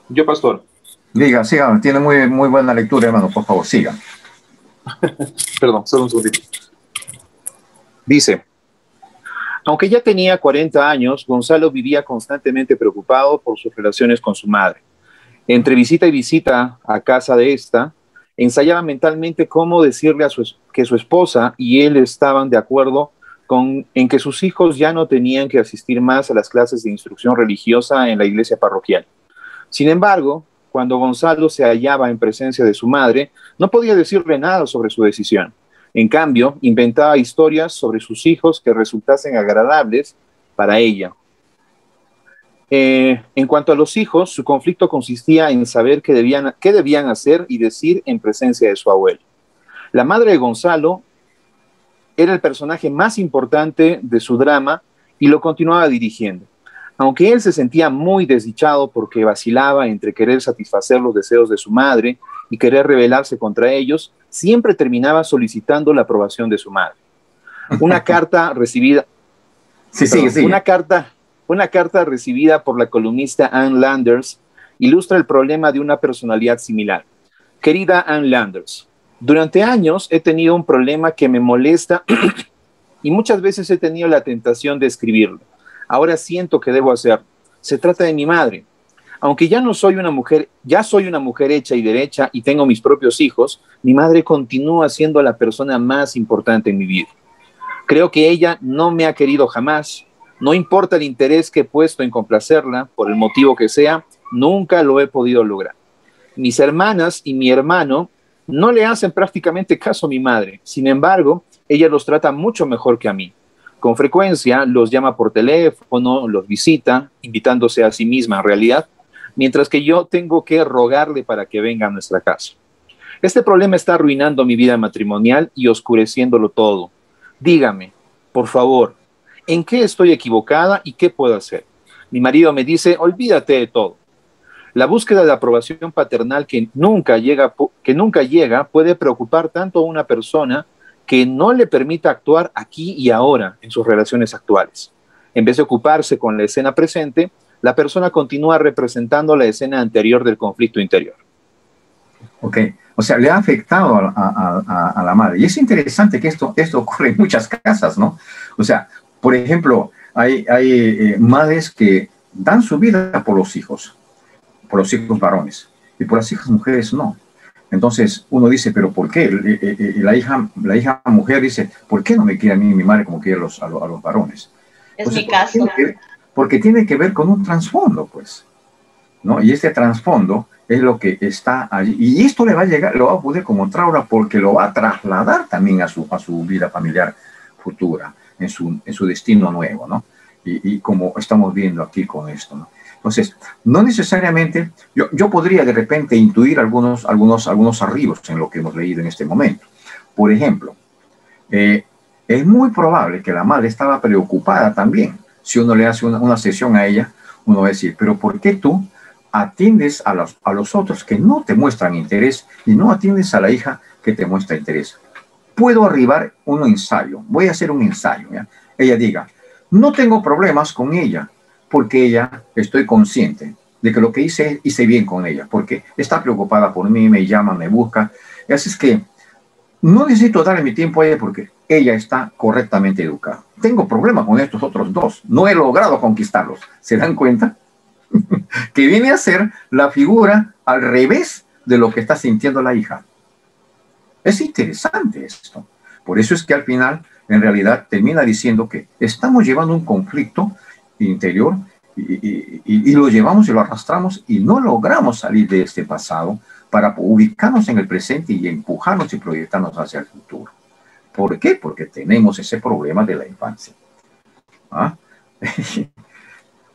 Yo, pastor. Diga, siga, tiene muy buena lectura, hermano, por favor, siga. Perdón, solo un segundito. Dice, aunque ya tenía 40 años, Gonzalo vivía constantemente preocupado por sus relaciones con su madre. Entre visita y visita a casa de esta, ensayaba mentalmente cómo decirle que su esposa y él estaban de acuerdo en que sus hijos ya no tenían que asistir más a las clases de instrucción religiosa en la iglesia parroquial. Sin embargo, cuando Gonzalo se hallaba en presencia de su madre, no podía decirle nada sobre su decisión. En cambio, inventaba historias sobre sus hijos que resultasen agradables para ella. En cuanto a los hijos, su conflicto consistía en saber qué debían hacer y decir en presencia de su abuelo. La madre de Gonzalo era el personaje más importante de su drama y lo continuaba dirigiendo. Aunque él se sentía muy desdichado porque vacilaba entre querer satisfacer los deseos de su madre y querer rebelarse contra ellos, siempre terminaba solicitando la aprobación de su madre. Una carta recibida... Una carta recibida por la columnista Ann Landers ilustra el problema de una personalidad similar. Querida Ann Landers, durante años he tenido un problema que me molesta y muchas veces he tenido la tentación de escribirlo. Ahora siento que debo hacerlo. Se trata de mi madre. Aunque ya soy una mujer hecha y derecha y tengo mis propios hijos, mi madre continúa siendo la persona más importante en mi vida. Creo que ella no me ha querido jamás No importa el interés que he puesto en complacerla, por el motivo que sea, nunca lo he podido lograr. Mis hermanas y mi hermano no le hacen prácticamente caso a mi madre. Sin embargo, ella los trata mucho mejor que a mí. Con frecuencia los llama por teléfono, los visita, invitándose a sí misma en realidad, mientras que yo tengo que rogarle para que venga a nuestra casa. Este problema está arruinando mi vida matrimonial y oscureciéndolo todo. Dígame, por favor, ¿en qué estoy equivocada y qué puedo hacer? Mi marido me dice, olvídate de todo. La búsqueda de aprobación paternal que nunca llega puede preocupar tanto a una persona que no le permita actuar aquí y ahora en sus relaciones actuales. En vez de ocuparse con la escena presente, la persona continúa representando la escena anterior del conflicto interior. Ok, o sea, le ha afectado a la madre. Y es interesante que esto ocurre en muchas casas, ¿no? O sea, por ejemplo, hay madres que dan su vida por los hijos varones, y por las hijas mujeres no. Entonces uno dice, pero ¿por qué? La hija mujer dice, ¿por qué no me quiere a mí mi madre como quiere a los varones? Es Entonces, mi caso. porque tiene que ver con un trasfondo, pues, ¿no? Y este trasfondo es lo que está allí. Y esto le va a llegar, lo va a poner como trauma porque lo va a trasladar también a su vida familiar futura, en su destino nuevo, ¿no? Y como estamos viendo aquí con esto, ¿no? Entonces, no necesariamente, yo podría de repente intuir algunos arribos en lo que hemos leído en este momento. Por ejemplo, es muy probable que la madre estaba preocupada también. Si uno le hace una sesión a ella, uno va a decir, pero ¿por qué tú atiendes a los otros que no te muestran interés y no atiendes a la hija que te muestra interés? Puedo arribar un ensayo, voy a hacer un ensayo, ¿ya? Ella diga, no tengo problemas con ella, porque ella, estoy consciente de que lo que hice bien con ella, porque está preocupada por mí, me llama, me busca. Y así es que no necesito darle mi tiempo a ella porque ella está correctamente educada. Tengo problemas con estos otros dos, no he logrado conquistarlos. ¿Se dan cuenta? Que viene a ser la figura al revés de lo que está sintiendo la hija. Es interesante esto. Por eso es que al final, en realidad, termina diciendo que estamos llevando un conflicto interior y lo llevamos y lo arrastramos y no logramos salir de este pasado para ubicarnos en el presente y empujarnos y proyectarnos hacia el futuro. ¿Por qué? Porque tenemos ese problema de la infancia. ¿Ah?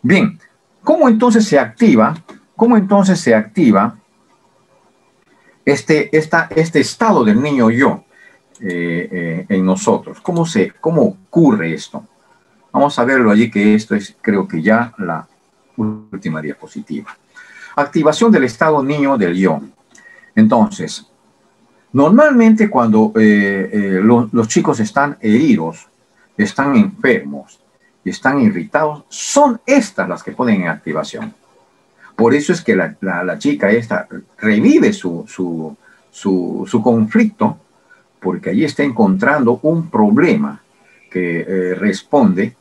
Bien, ¿cómo entonces se activa este estado del niño yo en nosotros? ¿Cómo ocurre esto? Vamos a verlo allí, que esto es, creo que ya la última diapositiva. Activación del estado niño del yo. Entonces, normalmente cuando los chicos están heridos, están enfermos y están irritados, son estas las que ponen en activación. Por eso es que la chica esta revive su conflicto, porque allí está encontrando un problema que responde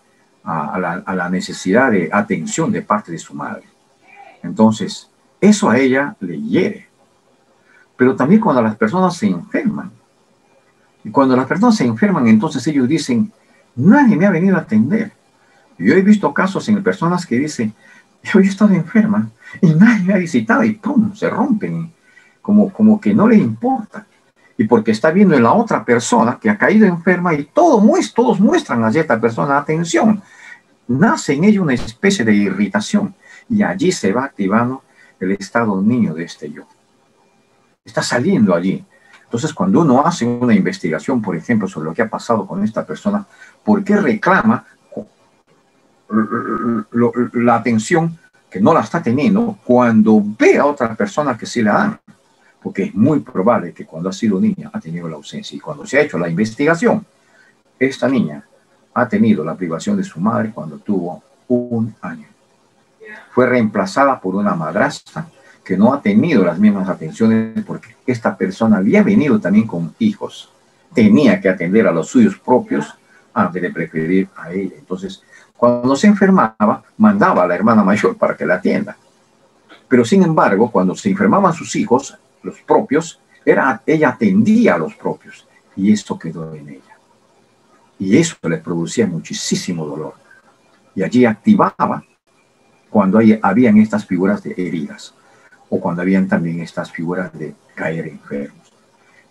a la necesidad de atención de parte de su madre. Entonces, eso a ella le hiere. Pero también cuando las personas se enferman, entonces ellos dicen, nadie me ha venido a atender. Yo he visto casos en personas que dicen, yo he estado enferma y nadie me ha visitado y ¡pum!, se rompen, como que no le importa. Y porque está viendo en la otra persona que ha caído enferma y todos muestran a esta persona atención. Nace en ella una especie de irritación y allí se va activando el estado niño de este yo. Está saliendo allí. Entonces, cuando uno hace una investigación, por ejemplo, sobre lo que ha pasado con esta persona, ¿por qué reclama la atención que no la está teniendo cuando ve a otra persona que sí la dan? Porque es muy probable que cuando ha sido niña ha tenido la ausencia. Y cuando se ha hecho la investigación, esta niña ha tenido la privación de su madre cuando tuvo 1 año. Fue reemplazada por una madrastra que no ha tenido las mismas atenciones porque esta persona había venido también con hijos. Tenía que atender a los suyos propios antes de preferir a ella. Entonces, cuando se enfermaba, mandaba a la hermana mayor para que la atienda. Pero sin embargo, cuando se enfermaban sus hijos, los propios, ella atendía a los propios. Y esto quedó en ella. Y eso le producía muchísimo dolor. Y allí activaba cuando habían estas figuras de heridas o cuando habían también estas figuras de caer enfermos.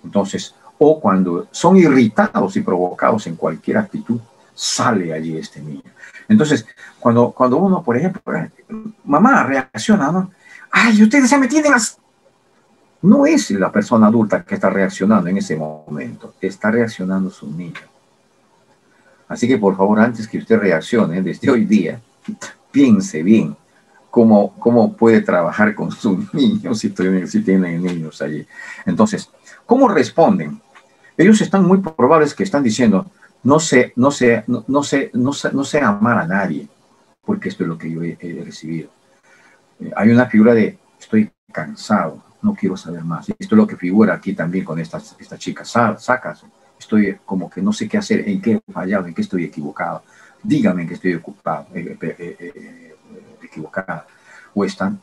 Entonces, o cuando son irritados y provocados en cualquier actitud, sale allí este niño. Entonces, cuando uno, por ejemplo, mamá reacciona, ¿no? Ay, ustedes se me tienen las... No es la persona adulta que está reaccionando en ese momento, está reaccionando su niño. Así que, por favor, antes que usted reaccione, desde hoy día, piense bien cómo puede trabajar con su niño si tienen niños allí. Entonces, ¿cómo responden? Ellos están muy probables que están diciendo, no sé amar a nadie, porque esto es lo que yo he recibido. Hay una figura de, estoy cansado, no quiero saber más. Esto es lo que figura aquí también con esta chica. Sacas, estoy como que no sé qué hacer, en qué he fallado, en qué estoy equivocado. Dígame que estoy equivocada, o están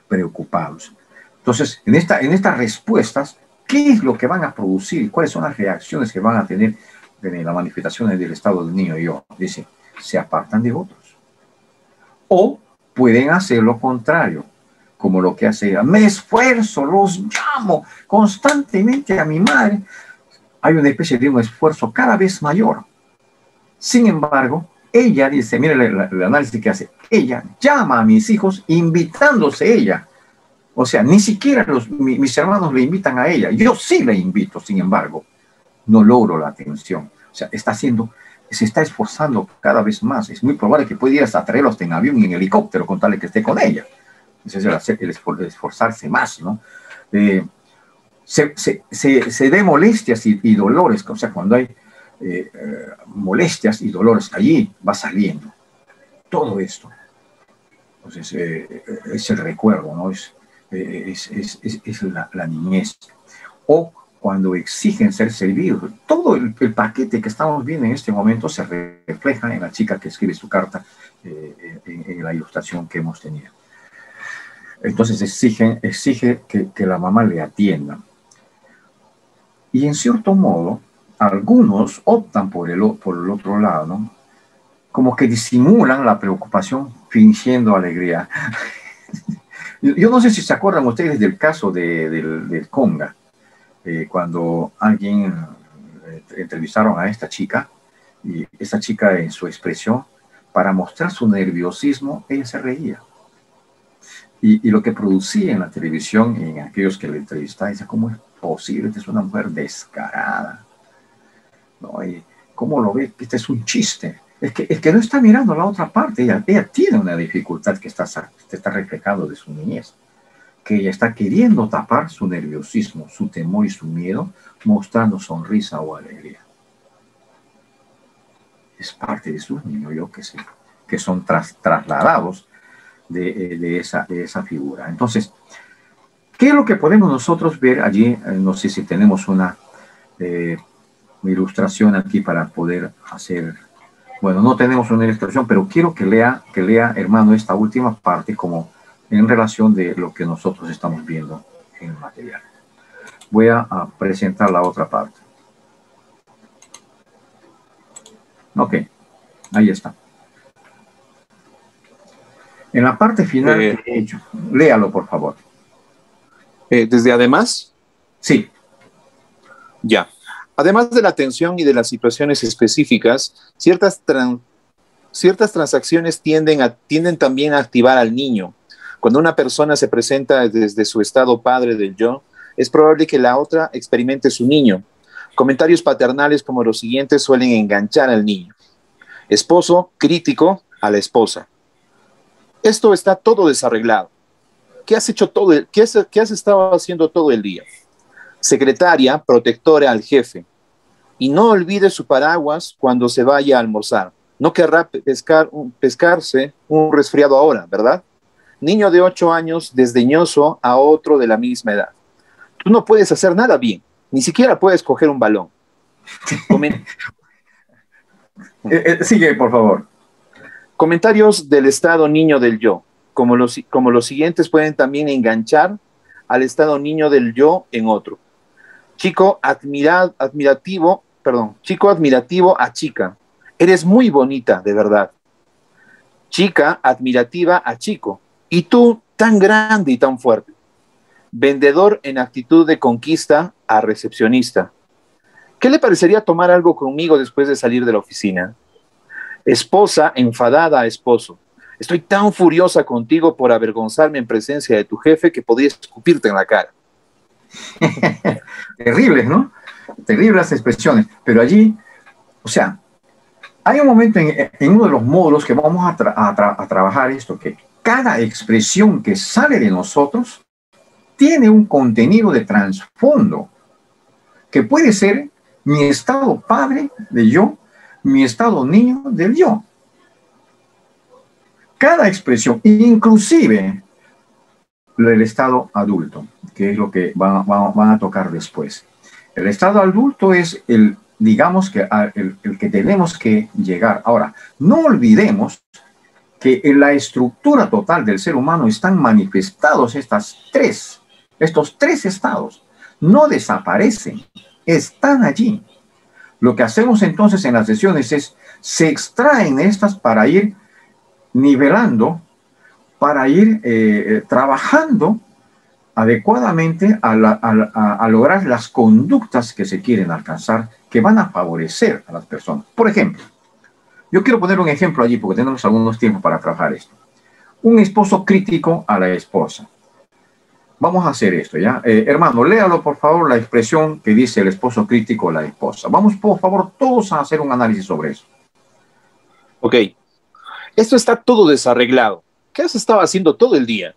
preocupados. Entonces, en estas respuestas, ¿qué es lo que van a producir? ¿Cuáles son las reacciones que van a tener en las manifestaciones del estado del niño yo? Dice, se apartan de otros. O pueden hacer lo contrario, como lo que hace ella. Me esfuerzo, los llamo constantemente a mi madre. Hay una especie de un esfuerzo cada vez mayor. Sin embargo, ella dice, mire el análisis que hace, ella llama a mis hijos invitándose ella. O sea, ni siquiera mis hermanos le invitan a ella. Yo sí le invito, sin embargo, no logro la atención. O sea, se está esforzando cada vez más. Es muy probable que pueda ir hasta traerlo hasta en avión y en helicóptero con tal de que esté con ella. Ese es el esforzarse más, ¿no? Se dé molestias y dolores. O sea, cuando hay molestias y dolores, allí va saliendo todo esto. Entonces, es el recuerdo, ¿no? Es la niñez. O cuando exigen ser servidos. Todo el paquete que estamos viendo en este momento se refleja en la chica que escribe su carta en la ilustración que hemos tenido. Entonces exige que la mamá le atienda. Y en cierto modo, algunos optan por el otro lado, ¿no? Como que disimulan la preocupación fingiendo alegría. Yo no sé si se acuerdan ustedes del caso del Conga, cuando entrevistaron a esta chica, y esta chica en su expresión, para mostrar su nerviosismo, ella se reía. Y lo que producía en la televisión, en aquellos que le entrevistaban, dice, ¿cómo es posible? Esta es una mujer descarada, ¿no? Y ¿cómo lo ve? Este es un chiste. Es que no está mirando la otra parte. Ella tiene una dificultad que está reflejando de su niñez, que ella está queriendo tapar su nerviosismo, su temor y su miedo, mostrando sonrisa o alegría. Es parte de sus niños, que son trasladados de esa figura. Entonces, ¿qué es lo que podemos nosotros ver allí? No sé si tenemos una ilustración aquí para poder hacer... Bueno, no tenemos una ilustración, pero quiero que lea, hermano, esta última parte como en relación de lo que nosotros estamos viendo en el material. Voy a presentar la otra parte. Ok, ahí está. En la parte final que he hecho, léalo, por favor. ¿Desde además? Sí. Ya. Además de la atención y de las situaciones específicas, ciertas transacciones tienden también a activar al niño. Cuando una persona se presenta desde su estado padre del yo, es probable que la otra experimente su niño. Comentarios paternales como los siguientes suelen enganchar al niño. Esposo crítico a la esposa. Esto está todo desarreglado. ¿Qué has estado haciendo todo el día? Secretaria protectora al jefe. Y no olvide su paraguas cuando se vaya a almorzar. No querrá pescarse un resfriado ahora, ¿verdad? Niño de 8 años desdeñoso a otro de la misma edad. Tú no puedes hacer nada bien. Ni siquiera puedes coger un balón. Sigue, por favor. Comentarios del estado niño del yo. Como los siguientes pueden también enganchar al estado niño del yo en otro. Chico admirativo a chica. Eres muy bonita, de verdad. Chica admirativa a chico. Y tú tan grande y tan fuerte. Vendedor en actitud de conquista a recepcionista. ¿Qué le parecería tomar algo conmigo después de salir de la oficina? Esposa enfadada a esposo. Estoy tan furiosa contigo por avergonzarme en presencia de tu jefe que podría escupirte en la cara. Terribles, ¿no? Terribles expresiones. Pero allí, o sea, hay un momento en uno de los módulos que vamos a trabajar esto, que cada expresión que sale de nosotros tiene un contenido de trasfondo, que puede ser mi estado padre de yo, mi estado niño del yo. Cada expresión, inclusive el estado adulto, que es lo que van a tocar después. El estado adulto es digamos que el que tenemos que llegar. Ahora, no olvidemos que en la estructura total del ser humano están manifestados estos tres estados. No desaparecen, están allí. Lo que hacemos entonces en las sesiones es, se extraen estas para ir nivelando, para ir trabajando adecuadamente a lograr las conductas que se quieren alcanzar, que van a favorecer a las personas. Por ejemplo, yo quiero poner un ejemplo allí porque tenemos algunos tiempos para trabajar esto. Un esposo crítico a la esposa. Vamos a hacer esto, ¿ya? Hermano, léalo, por favor, la expresión que dice el esposo crítico a la esposa. Vamos, por favor, todos a hacer un análisis sobre eso. Ok. Esto está todo desarreglado. ¿Qué has estado haciendo todo el día?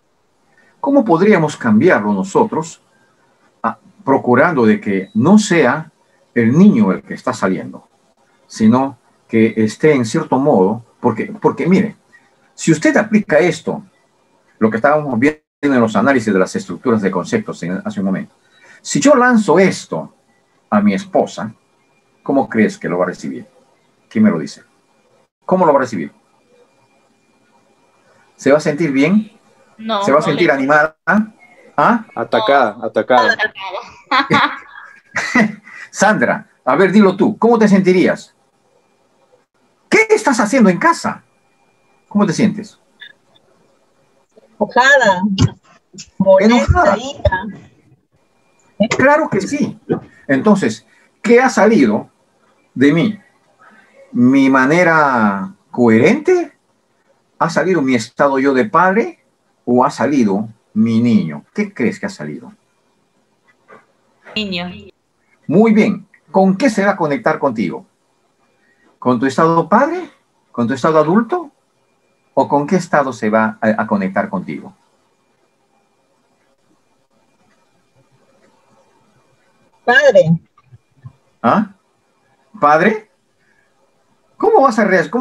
¿Cómo podríamos cambiarlo nosotros procurando de que no sea el niño el que está saliendo, sino que esté en cierto modo, porque mire, si usted aplica esto, lo que estábamos viendo en los análisis de las estructuras de conceptos hace un momento, si yo lanzo esto a mi esposa, ¿cómo crees que lo va a recibir? ¿Quién me lo dice? ¿Cómo lo va a recibir? ¿Se va a sentir bien? No. ¿Se va a sentir animada? ¿Ah? Atacada. Sandra, a ver, dilo tú, ¿cómo te sentirías? ¿Qué estás haciendo en casa? ¿Cómo te sientes? Enojada. Molesta, hija. Claro que sí. Entonces, ¿qué ha salido de mí? ¿Mi manera coherente? ¿Ha salido mi estado yo de padre? ¿O ha salido mi niño? ¿Qué crees que ha salido? Niño. Muy bien. ¿Con qué se va a conectar contigo? ¿Con tu estado padre? ¿Con tu estado adulto? ¿O con qué estado se va a conectar contigo? Padre. ¿Ah? ¿Padre? ¿Cómo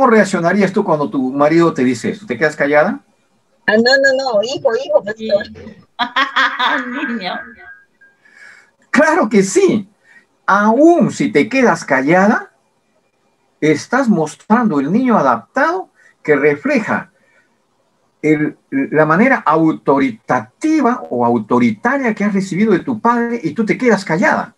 reaccionarías tú cuando tu marido te dice eso? ¿Te quedas callada? No, hijo, pastor. Niño. Claro que sí. Aún si te quedas callada, estás mostrando el niño adaptado que refleja la manera autoritativa o autoritaria que has recibido de tu padre y tú te quedas callada.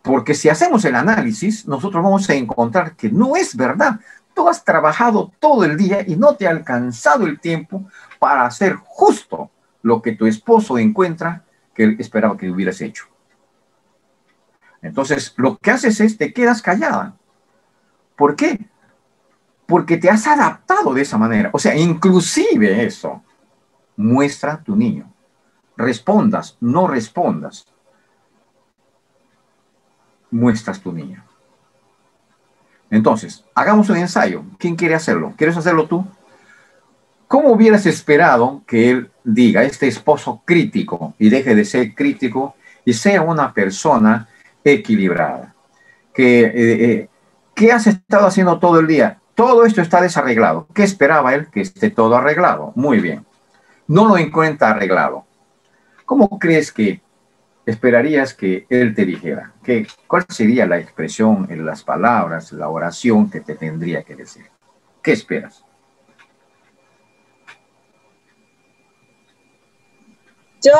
Porque si hacemos el análisis, nosotros vamos a encontrar que no es verdad. Tú has trabajado todo el día y no te ha alcanzado el tiempo para hacer justo lo que tu esposo encuentra que él esperaba que hubieras hecho. Entonces, lo que haces es te quedas callada. ¿Por qué? Porque te has adaptado de esa manera. O sea, inclusive eso muestra tu niño. Respondas, no respondas. Muestras tu niño. Entonces, hagamos un ensayo. ¿Quién quiere hacerlo? ¿Quieres hacerlo tú? ¿Cómo hubieras esperado que él diga, este esposo crítico, y deje de ser crítico y sea una persona equilibrada? ¿Qué has estado haciendo todo el día? Todo esto está desarreglado. ¿Qué esperaba él? Que esté todo arreglado. Muy bien. No lo encuentra arreglado. ¿Cómo crees que esperarías que él te dijera? ¿Cuál sería la expresión, las palabras, la oración que te tendría que decir? ¿Qué esperas? Yo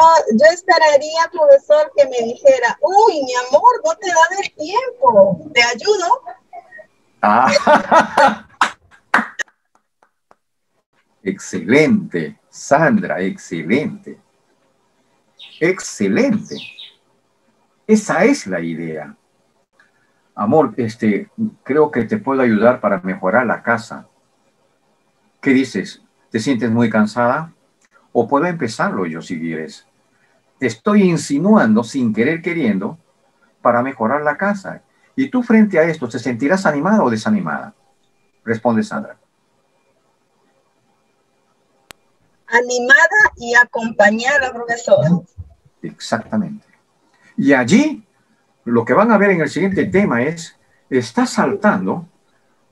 esperaría, profesor, que me dijera, uy, mi amor, no te da el tiempo, ¿te ayudo? Ah. Excelente, Sandra, excelente. Excelente. Esa es la idea. Amor, creo que te puedo ayudar para mejorar la casa. ¿Qué dices? ¿Te sientes muy cansada? O puedo empezarlo yo si quieres. Te estoy insinuando, sin querer queriendo, para mejorar la casa. Y tú frente a esto, ¿te sentirás animada o desanimada? Responde Sandra. Animada y acompañada, profesor. Exactamente. Y allí, lo que van a ver en el siguiente tema es, está saltando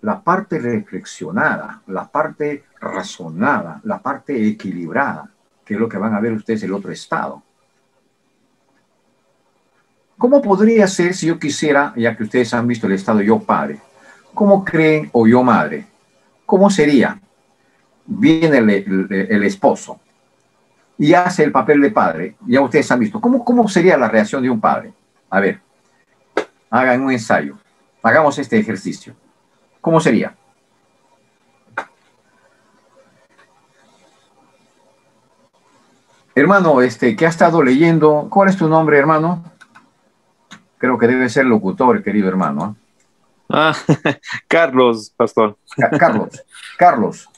la parte reflexionada, la parte razonada, la parte equilibrada, que es lo que van a ver ustedes el otro estado. ¿Cómo podría ser si yo quisiera, ya que ustedes han visto el estado yo padre, cómo creen o yo madre? ¿Cómo sería? Viene el esposo y hace el papel de padre, ya ustedes han visto. ¿Cómo sería la reacción de un padre? A ver, hagan un ensayo, hagamos este ejercicio. ¿Cómo sería? Hermano, que ha estado leyendo, ¿cuál es tu nombre, hermano? Creo que debe ser locutor, querido hermano. Carlos, pastor. Carlos,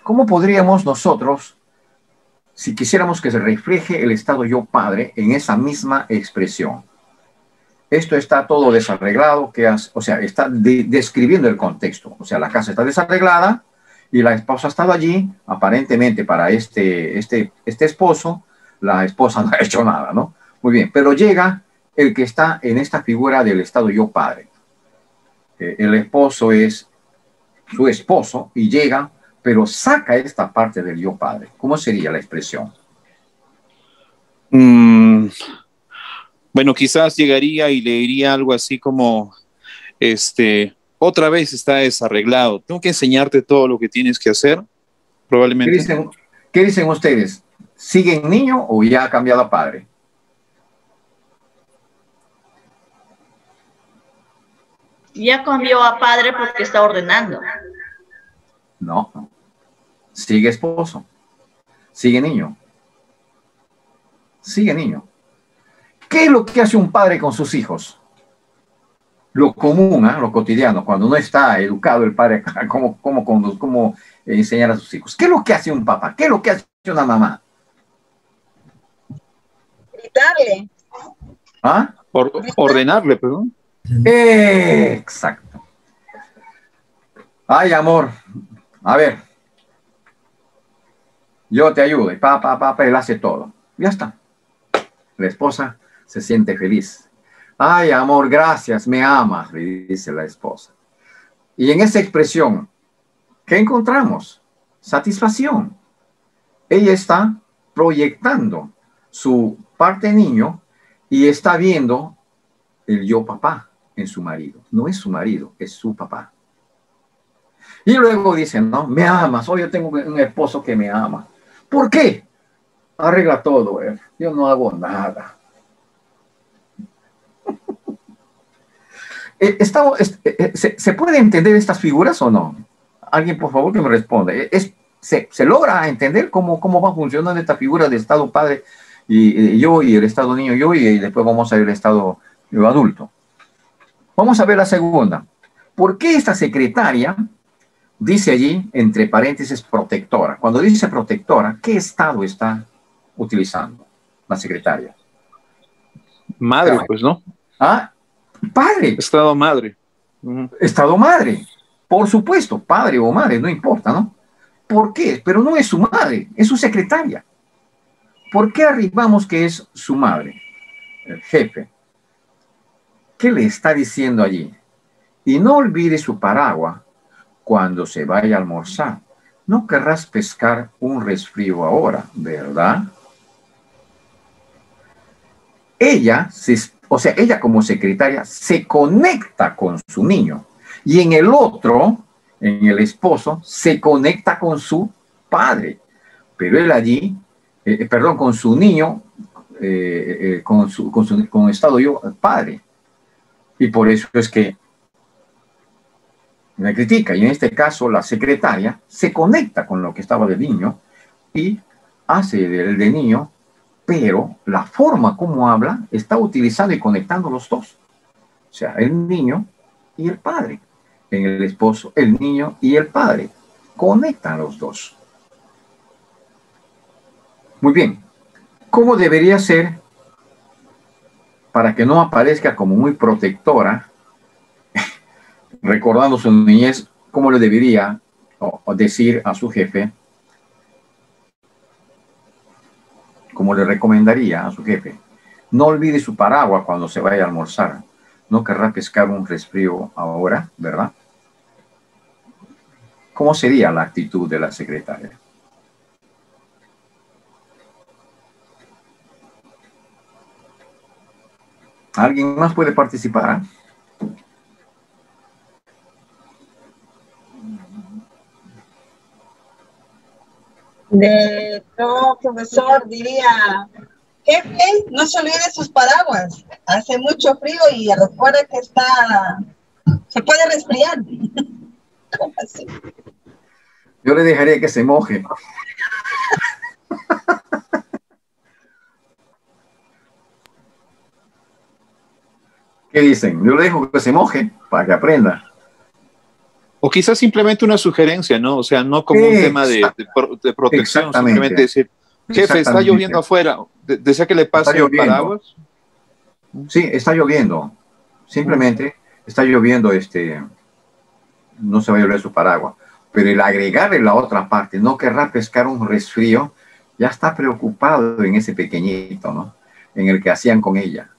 ¿cómo podríamos nosotros, si quisiéramos que se refleje el estado yo padre en esa misma expresión? Esto está todo desarreglado, o sea, está describiendo el contexto. O sea, la casa está desarreglada y la esposa ha estado allí, aparentemente para este esposo, la esposa no ha hecho nada, ¿no? Muy bien, pero llega el que está en esta figura del estado yo padre. El esposo es su esposo y llega, pero saca esta parte del yo padre. ¿Cómo sería la expresión? Bueno, quizás llegaría y le diría algo así como, otra vez está desarreglado. Tengo que enseñarte todo lo que tienes que hacer, probablemente. ¿Qué dicen ustedes? ¿Siguen niño o ya ha cambiado a padre? Ya cambió a padre porque está ordenando. No. Sigue esposo. Sigue niño. Sigue niño. ¿Qué es lo que hace un padre con sus hijos? Lo común, lo cotidiano, cuando no está educado el padre, cómo enseñar a sus hijos. ¿Qué es lo que hace un papá? ¿Qué es lo que hace una mamá? Gritarle. ¿Ah? Ordenarle, perdón. Exacto. Ay, amor. A ver. Yo te ayudo. Y papá, él hace todo. Ya está. La esposa se siente feliz. Ay, amor, gracias, me amas, le dice la esposa. Y en esa expresión, ¿qué encontramos? Satisfacción. Ella está proyectando su parte niño y está viendo el yo papá en su marido. No es su marido, es su papá. Y luego dicen, no, me amas. Hoy yo tengo un esposo que me ama. ¿Por qué? Arregla todo, yo no hago nada. ¿Se puede entender estas figuras o no? Alguien, por favor, que me responda. ¿Se logra entender cómo va funcionando esta figura de estado padre y yo y el estado niño yo y después vamos a ver el estado adulto? Vamos a ver la segunda. ¿Por qué esta secretaria dice allí, entre paréntesis, protectora? Cuando dice protectora, ¿qué estado está utilizando la secretaria? Madre, pues, ¿no? Padre. Estado madre. Estado madre. Por supuesto, padre o madre, no importa, ¿no? ¿Por qué? Pero no es su madre, es su secretaria. ¿Por qué arribamos que es su madre? El jefe. ¿Qué le está diciendo allí? Y no olvide su paraguas cuando se vaya a almorzar. No querrás pescar un resfrío ahora, ¿verdad? Ella, ella como secretaria se conecta con su niño. Y en el otro, en el esposo, se conecta con su padre. Pero él allí, con su niño, con estado yo, padre. Y por eso es que Me critica, y en este caso la secretaria se conecta con lo que estaba del niño y hace del de niño, pero la forma como habla está utilizando y conectando los dos. O sea, el niño y el padre. En el esposo, el niño y el padre. Conectan los dos. Muy bien. ¿Cómo debería ser para que no aparezca como muy protectora, recordando su niñez? ¿Cómo le debería o decir a su jefe? ¿Cómo le recomendaría a su jefe? No olvide su paraguas cuando se vaya a almorzar. No querrá pescar un resfrío ahora, ¿verdad? ¿Cómo sería la actitud de la secretaria? ¿Alguien más puede participar? No, profesor, diría, jefe, no se olvide sus paraguas. Hace mucho frío y recuerda que se puede resfriar. ¿Cómo así? Yo le dejaría que se moje. ¿Qué dicen? Yo le dejo que se moje para que aprenda. O quizás simplemente una sugerencia, ¿no? O sea, no como un tema de protección, simplemente decir, jefe, está lloviendo afuera, ¿desea que le pase el paraguas? Sí, está lloviendo. Simplemente está lloviendo, no se va a llover su paraguas. Pero el agregarle la otra parte, no querrá pescar un resfrío, ya está preocupado en ese pequeñito, ¿no? En el que hacían con ella.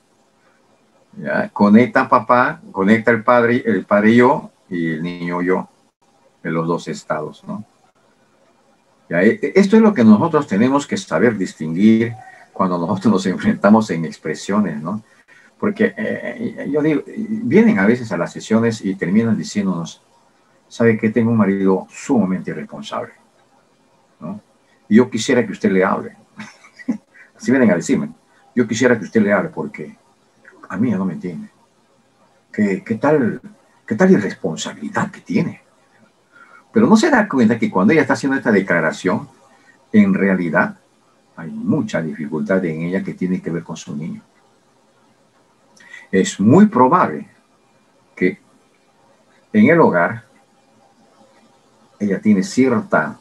¿Ya? Conecta papá, conecta el padre y yo, y el niño yo, en los dos estados, ¿no? ¿Ya? Esto es lo que nosotros tenemos que saber distinguir cuando nosotros nos enfrentamos en expresiones, ¿no? Porque yo digo, vienen a veces a las sesiones y terminan diciéndonos, ¿sabe que tengo un marido sumamente irresponsable, ¿no? Y yo quisiera que usted le hable. Así vienen a decirme, yo quisiera que usted le hable porque a mí ya no me entiende. ¿Qué tal irresponsabilidad que tiene? Pero no se da cuenta que cuando ella está haciendo esta declaración, en realidad hay mucha dificultad en ella que tiene que ver con su niño. Es muy probable que en el hogar ella tiene cierta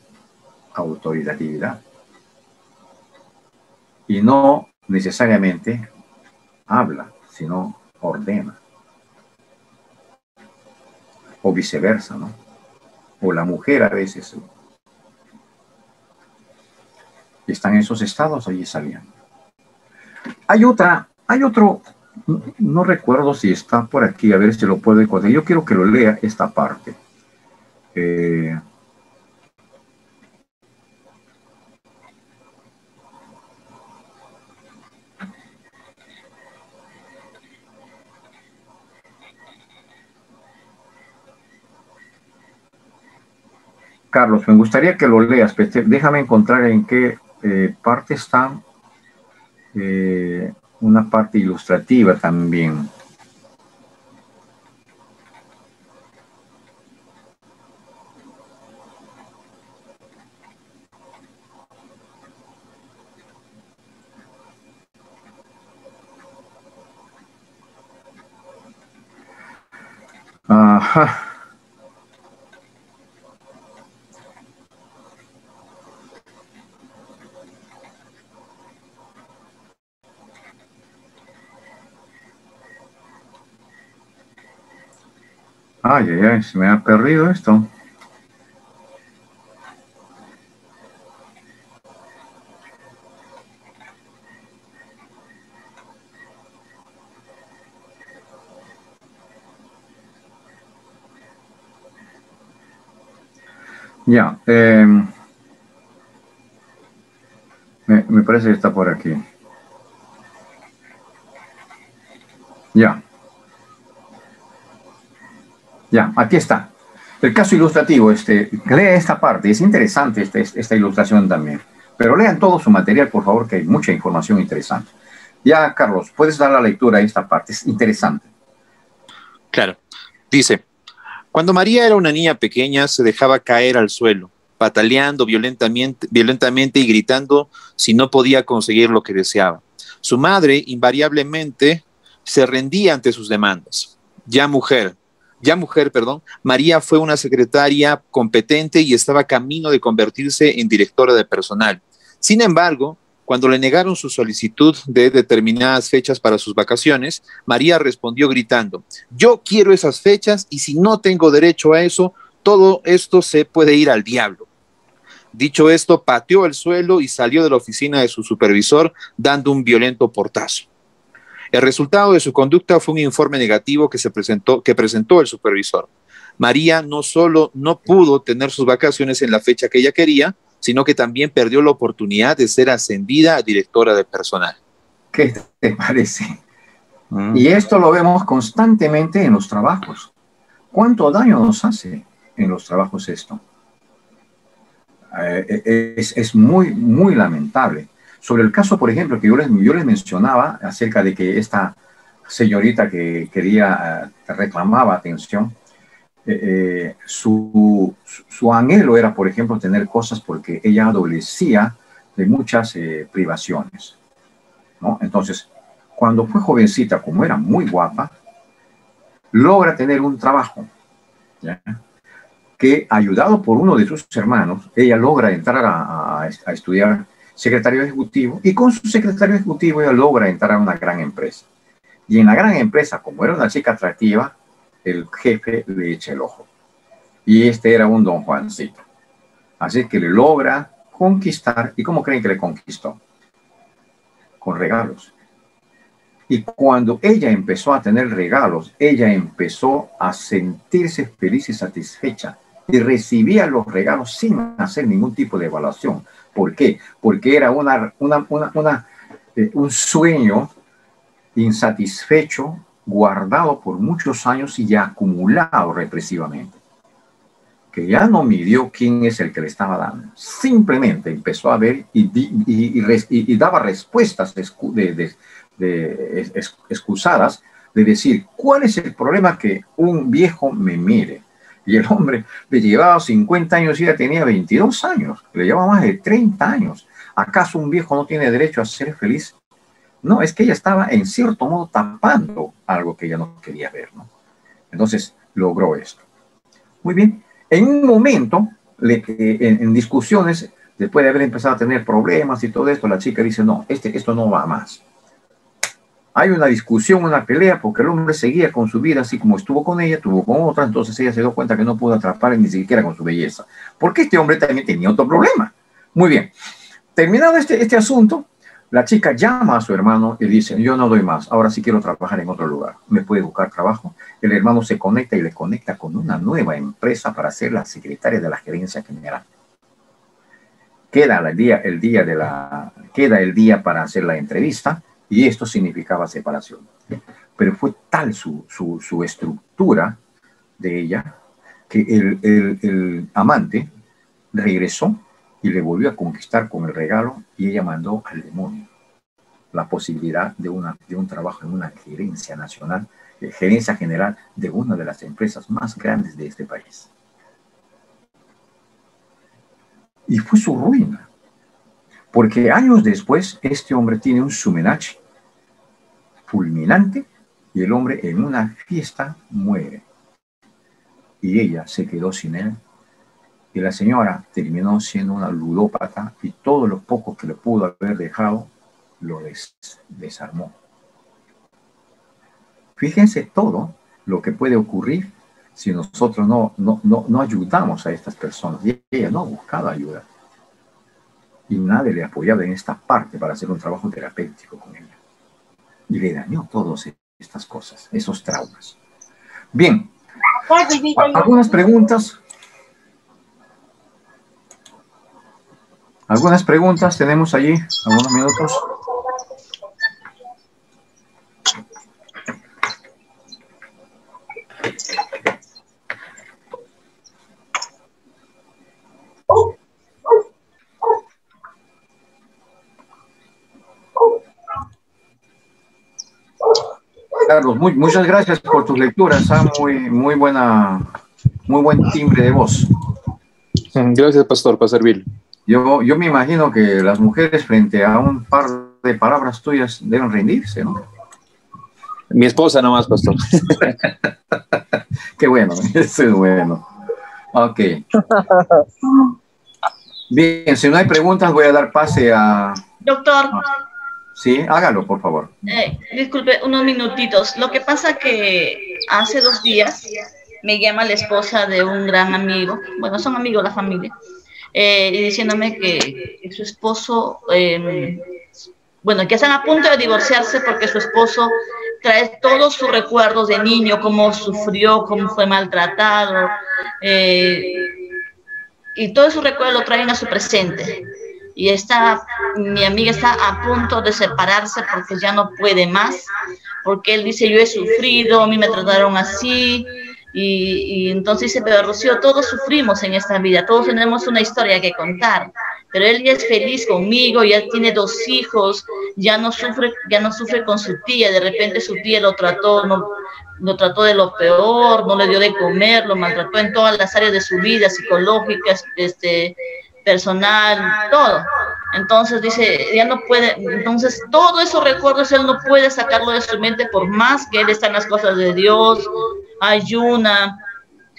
autoritatividad y no necesariamente habla, sino ordena. O viceversa, ¿no? O la mujer a veces están en esos estados, allí salían. Hay otro, no recuerdo si está por aquí, a ver si lo puedo encontrar. Yo quiero que lo lea esta parte. Carlos, me gustaría que lo leas, pero déjame encontrar en qué parte está una parte ilustrativa también. Ajá. Ay, ay, ay, se me ha perdido esto. Ya, me parece que está por aquí. Ya. Ya, aquí está. El caso ilustrativo, lea esta parte, es interesante esta ilustración también. Pero lean todo su material, por favor, que hay mucha información interesante. Ya, Carlos, puedes dar la lectura a esta parte, es interesante. Claro. Dice, Cuando María era una niña pequeña, se dejaba caer al suelo, pataleando violentamente y gritando si no podía conseguir lo que deseaba. Su madre invariablemente se rendía ante sus demandas. Perdón, María fue una secretaria competente y estaba camino de convertirse en directora de personal. Sin embargo, cuando le negaron su solicitud de determinadas fechas para sus vacaciones, María respondió gritando: yo quiero esas fechas y si no tengo derecho a eso, todo esto se puede ir al diablo. Dicho esto, pateó el suelo y salió de la oficina de su supervisor dando un violento portazo. El resultado de su conducta fue un informe negativo que presentó el supervisor. María no solo no pudo tener sus vacaciones en la fecha que ella quería, sino que también perdió la oportunidad de ser ascendida a directora de personal. ¿Qué te parece? Y esto lo vemos constantemente en los trabajos. ¿Cuánto daño nos hace en los trabajos esto? Es muy, muy lamentable. Sobre el caso, por ejemplo, que yo les mencionaba acerca de que esta señorita que reclamaba atención, su anhelo era, por ejemplo, tener cosas porque ella adolecía de muchas privaciones, ¿no? Entonces, cuando fue jovencita, como era muy guapa, logra tener un trabajo, ¿ya? Que, ayudado por uno de sus hermanos, ella logra entrar a estudiar secretario ejecutivo, y con su secretario ejecutivo ella logra entrar a una gran empresa. Y en la gran empresa, como era una chica atractiva, el jefe le echa el ojo. Y este era un don Juancito. Así que le logra conquistar. ¿Y cómo creen que le conquistó? Con regalos. Y cuando ella empezó a tener regalos, ella empezó a sentirse feliz y satisfecha. Y recibía los regalos sin hacer ningún tipo de evaluación. ¿Por qué? Porque era un sueño insatisfecho, guardado por muchos años y ya acumulado represivamente, que ya no midió quién es el que le estaba dando. Simplemente empezó a ver y daba respuestas excusadas de decir: ¿cuál es el problema que un viejo me mire? Y el hombre le llevaba 50 años y ella tenía 22 años, le llevaba más de 30 años. ¿Acaso un viejo no tiene derecho a ser feliz? No, es que ella estaba en cierto modo tapando algo que ella no quería ver, ¿no? Entonces logró esto. Muy bien. En un momento, en discusiones, después de haber empezado a tener problemas y todo esto, la chica dice: no, esto no va más. Hay una discusión, una pelea, porque el hombre seguía con su vida así como estuvo con ella, tuvo con otra. Entonces ella se dio cuenta que no pudo atrapar ni siquiera con su belleza, porque este hombre también tenía otro problema. Muy bien. Terminado este asunto, la chica llama a su hermano y dice: yo no doy más, ahora sí quiero trabajar en otro lugar, ¿me puede buscar trabajo? El hermano se conecta y le conecta con una nueva empresa para ser la secretaria de la gerencia general. Queda el día para hacer la entrevista, y esto significaba separación. Pero fue tal su estructura de ella que el amante regresó y le volvió a conquistar con el regalo, y ella mandó al demonio la posibilidad de un trabajo en una gerencia nacional, gerencia general de una de las empresas más grandes de este país. Y fue su ruina, porque años después este hombre tiene un sumenache fulminante y el hombre en una fiesta muere. Y ella se quedó sin él. Y la señora terminó siendo una ludópata, y todo lo poco que le pudo haber dejado lo desarmó. Fíjense todo lo que puede ocurrir si nosotros no ayudamos a estas personas. Y ella no buscaba ayuda. Y nadie le apoyaba en esta parte para hacer un trabajo terapéutico con ella. Y le dañó todas estas cosas, esos traumas. Bien. ¿Algunas preguntas? ¿Algunas preguntas tenemos allí? ¿Algunos minutos? Carlos, muchas gracias por tus lecturas. Muy buena muy buen timbre de voz. Gracias, pastor, para servir. Yo me imagino que las mujeres frente a un par de palabras tuyas deben rendirse, ¿no? Mi esposa nomás, pastor. Qué bueno, eso es bueno. Ok. Bien, si no hay preguntas, voy a dar pase a... Doctor. Sí, hágalo, por favor. Disculpe, unos minutitos. Lo que pasa que hace 2 días me llama la esposa de un gran amigo, bueno, son amigos de la familia, y diciéndome que su esposo, bueno, que están a punto de divorciarse porque su esposo trae todos sus recuerdos de niño, cómo sufrió, cómo fue maltratado, y todo esos recuerdos lo traen a su presente. Y mi amiga está a punto de separarse porque ya no puede más, porque él dice, yo he sufrido, a mí me trataron así, y entonces dice, pero Rocío, todos sufrimos en esta vida, todos tenemos una historia que contar, pero él ya es feliz conmigo, ya tiene 2 hijos, ya no sufre con su tía, de repente su tía lo trató de lo peor, no le dio de comer, lo maltrató en todas las áreas de su vida, psicológicas, personal, todo. Entonces dice, ya no puede, entonces todos esos recuerdos él no puede sacarlo de su mente por más que él está en las cosas de Dios, ayuna,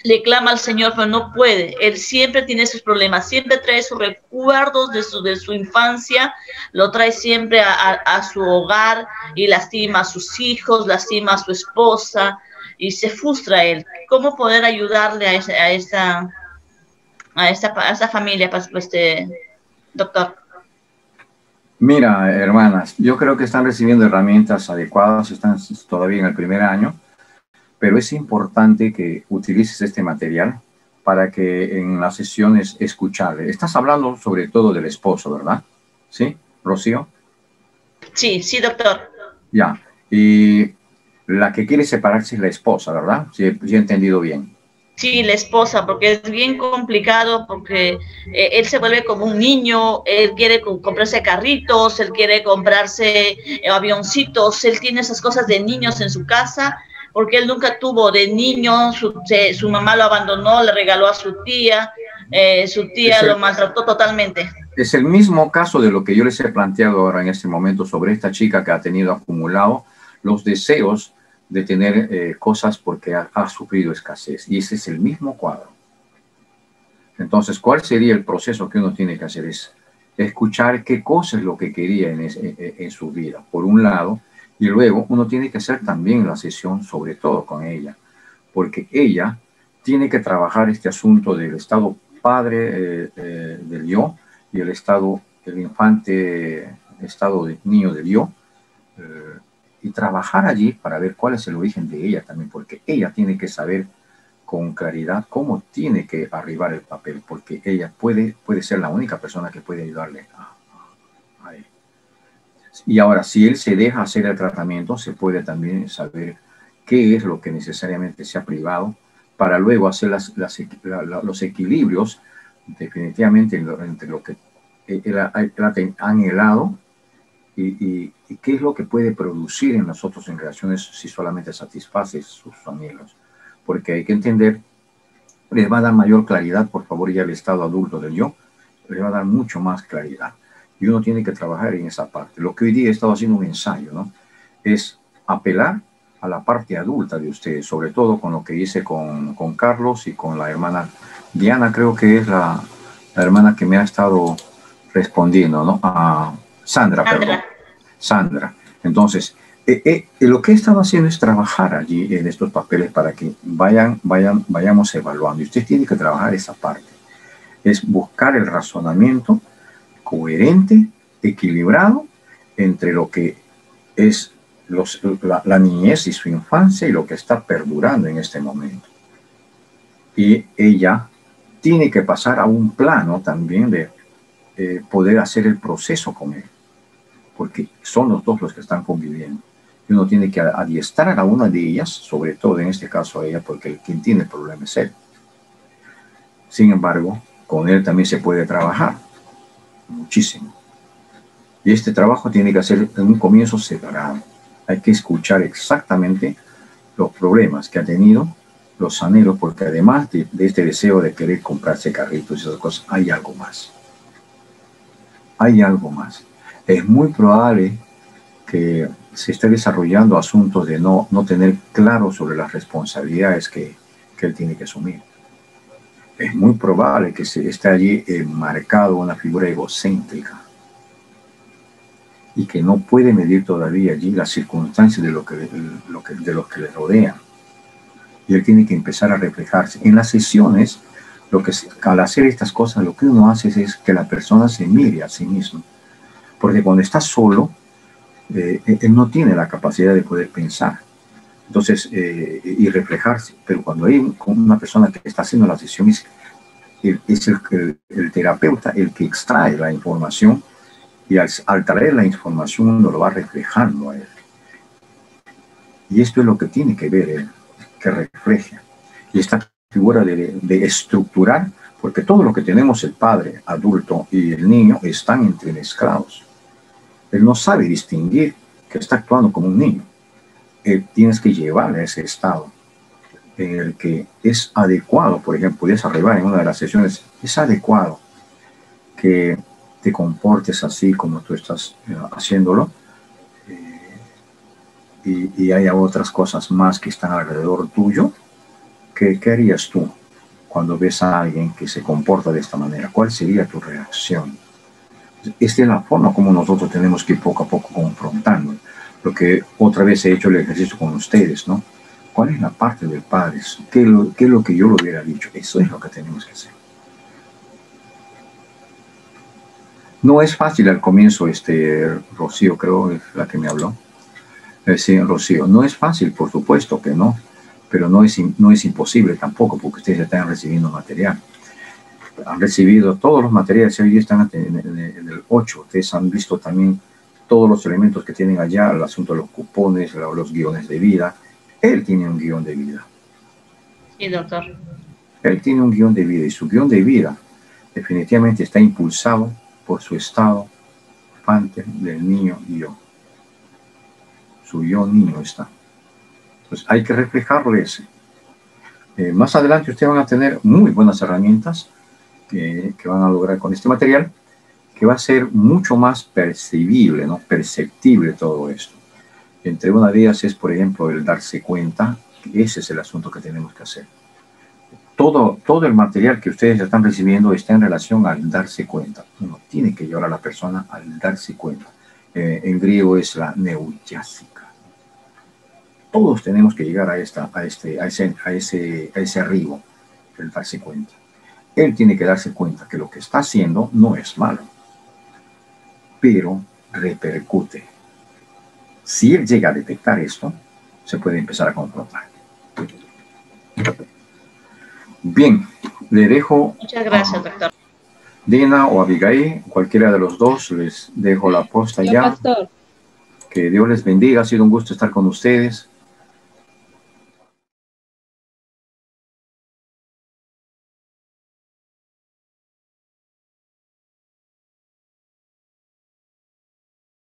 le clama al Señor, pero no puede. Él siempre tiene sus problemas, siempre trae sus recuerdos de su infancia, lo trae siempre a su hogar y lastima a sus hijos, lastima a su esposa y se frustra él. ¿Cómo poder ayudarle a esta familia, doctor? Mira, hermanas, yo creo que están recibiendo herramientas adecuadas, están todavía en el primer año, pero es importante que utilices este material para que en las sesiones escucharle. Estás hablando sobre todo del esposo, ¿verdad? ¿Sí, Rocío? Sí, doctor. Ya, y la que quiere separarse es la esposa, ¿verdad? Si he entendido bien. Sí, la esposa, porque es bien complicado, porque él se vuelve como un niño, él quiere comprarse carritos, él quiere comprarse avioncitos, él tiene esas cosas de niños en su casa, porque él nunca tuvo de niño, su mamá lo abandonó, le regaló a su tía lo maltrató totalmente. Es el mismo caso de lo que yo les he planteado ahora en este momento sobre esta chica que ha tenido acumulado los deseos de tener cosas porque ha sufrido escasez. Y ese es el mismo cuadro. Entonces, ¿cuál sería el proceso que uno tiene que hacer? Es escuchar qué cosa es lo que quería en su vida, por un lado, y luego uno tiene que hacer también la sesión, sobre todo con ella, porque ella tiene que trabajar este asunto del estado padre del yo y el estado, el infante, estado de niño del yo, y trabajar allí para ver cuál es el origen de ella también, porque ella tiene que saber con claridad cómo tiene que arribar el papel, porque ella puede ser la única persona que puede ayudarle a él. Y ahora, si él se deja hacer el tratamiento, se puede también saber qué es lo que necesariamente se ha privado para luego hacer los equilibrios definitivamente entre lo que él ha anhelado y qué es lo que puede producir en nosotros en relaciones si solamente satisface sus anhelos. Porque hay que entender, les va a dar mayor claridad, por favor, ya el estado adulto del yo, les va a dar mucho más claridad. Y uno tiene que trabajar en esa parte. Lo que hoy día he estado haciendo un ensayo, ¿no? Es apelar a la parte adulta de ustedes, sobre todo con lo que hice con Carlos y con la hermana Diana, creo que es la hermana que me ha estado respondiendo, ¿no? A Sandra, perdón. Sandra. Entonces, lo que he estado haciendo es trabajar allí en estos papeles para que vayamos evaluando. Y usted tiene que trabajar esa parte. Es buscar el razonamiento coherente, equilibrado, entre lo que es la niñez y su infancia y lo que está perdurando en este momento. Y ella tiene que pasar a un plano también de poder hacer el proceso con él, porque son los dos los que están conviviendo. Y uno tiene que adiestrar a una de ellas, sobre todo en este caso a ella, porque quien tiene el problema es él. Sin embargo, con él también se puede trabajar muchísimo. Y este trabajo tiene que hacer en un comienzo separado. Hay que escuchar exactamente los problemas que ha tenido los anhelos, porque además de este deseo de querer comprarse carritos y esas cosas, hay algo más. Hay algo más. Es muy probable que se esté desarrollando asuntos de no tener claro sobre las responsabilidades que él tiene que asumir. Es muy probable que se esté allí marcado una figura egocéntrica y que no puede medir todavía allí las circunstancias de lo que le rodean. Y él tiene que empezar a reflejarse. En las sesiones, al hacer estas cosas, lo que uno hace es que la persona se mire a sí mismo. Porque cuando está solo, él no tiene la capacidad de poder pensar. Entonces, y reflejarse. Pero cuando hay una persona que está haciendo las sesiones, es el terapeuta el que extrae la información, y al traer la información uno lo va reflejando a él. Y esto es lo que tiene que ver él, que refleje. Y esta figura de estructurar, porque todo lo que tenemos el padre adulto y el niño están entremezclados. Él no sabe distinguir que está actuando como un niño. Tienes que llevarle a ese estado en el que es adecuado, por ejemplo, puedes arribar en una de las sesiones, es adecuado que te comportes así como tú estás haciéndolo, y haya otras cosas más que están alrededor tuyo. ¿Qué harías tú cuando ves a alguien que se comporta de esta manera? ¿Cuál sería tu reacción? Esta es la forma como nosotros tenemos que ir poco a poco confrontando. Lo que otra vez he hecho el ejercicio con ustedes, ¿no? ¿Cuál es la parte del padre? ¿Qué es lo que yo lo hubiera dicho? Eso es lo que tenemos que hacer. No es fácil al comienzo, Rocío, creo, es la que me habló. Sí, Rocío, no es fácil, por supuesto que no, pero no es imposible tampoco, porque ustedes están recibiendo material. Han recibido todos los materiales, hoy día están en el 8. Ustedes han visto también todos los elementos que tienen allá, el asunto de los cupones, los guiones de vida. Él tiene un guión de vida. Sí, doctor. Él tiene un guión de vida, y su guión de vida definitivamente está impulsado por su estado infante del niño y yo. Su yo niño está. Entonces hay que reflejarle ese. Más adelante ustedes van a tener muy buenas herramientas que van a lograr con este material, que va a ser mucho más percibible, ¿no? Perceptible todo esto. Entre una de ellas es, por ejemplo, el darse cuenta. Ese es el asunto que tenemos que hacer. Todo el material que ustedes están recibiendo está en relación al darse cuenta. Uno tiene que llevar a la persona al darse cuenta. En griego es la neujásica. Todos tenemos que llegar a ese arribo, el darse cuenta. Él tiene que darse cuenta que lo que está haciendo no es malo, pero repercute. Si él llega a detectar esto, se puede empezar a confrontar. Bien, le dejo. Muchas gracias, doctor. Dina o Abigail, cualquiera de los dos, les dejo la posta ya. Pastor. Que Dios les bendiga, ha sido un gusto estar con ustedes.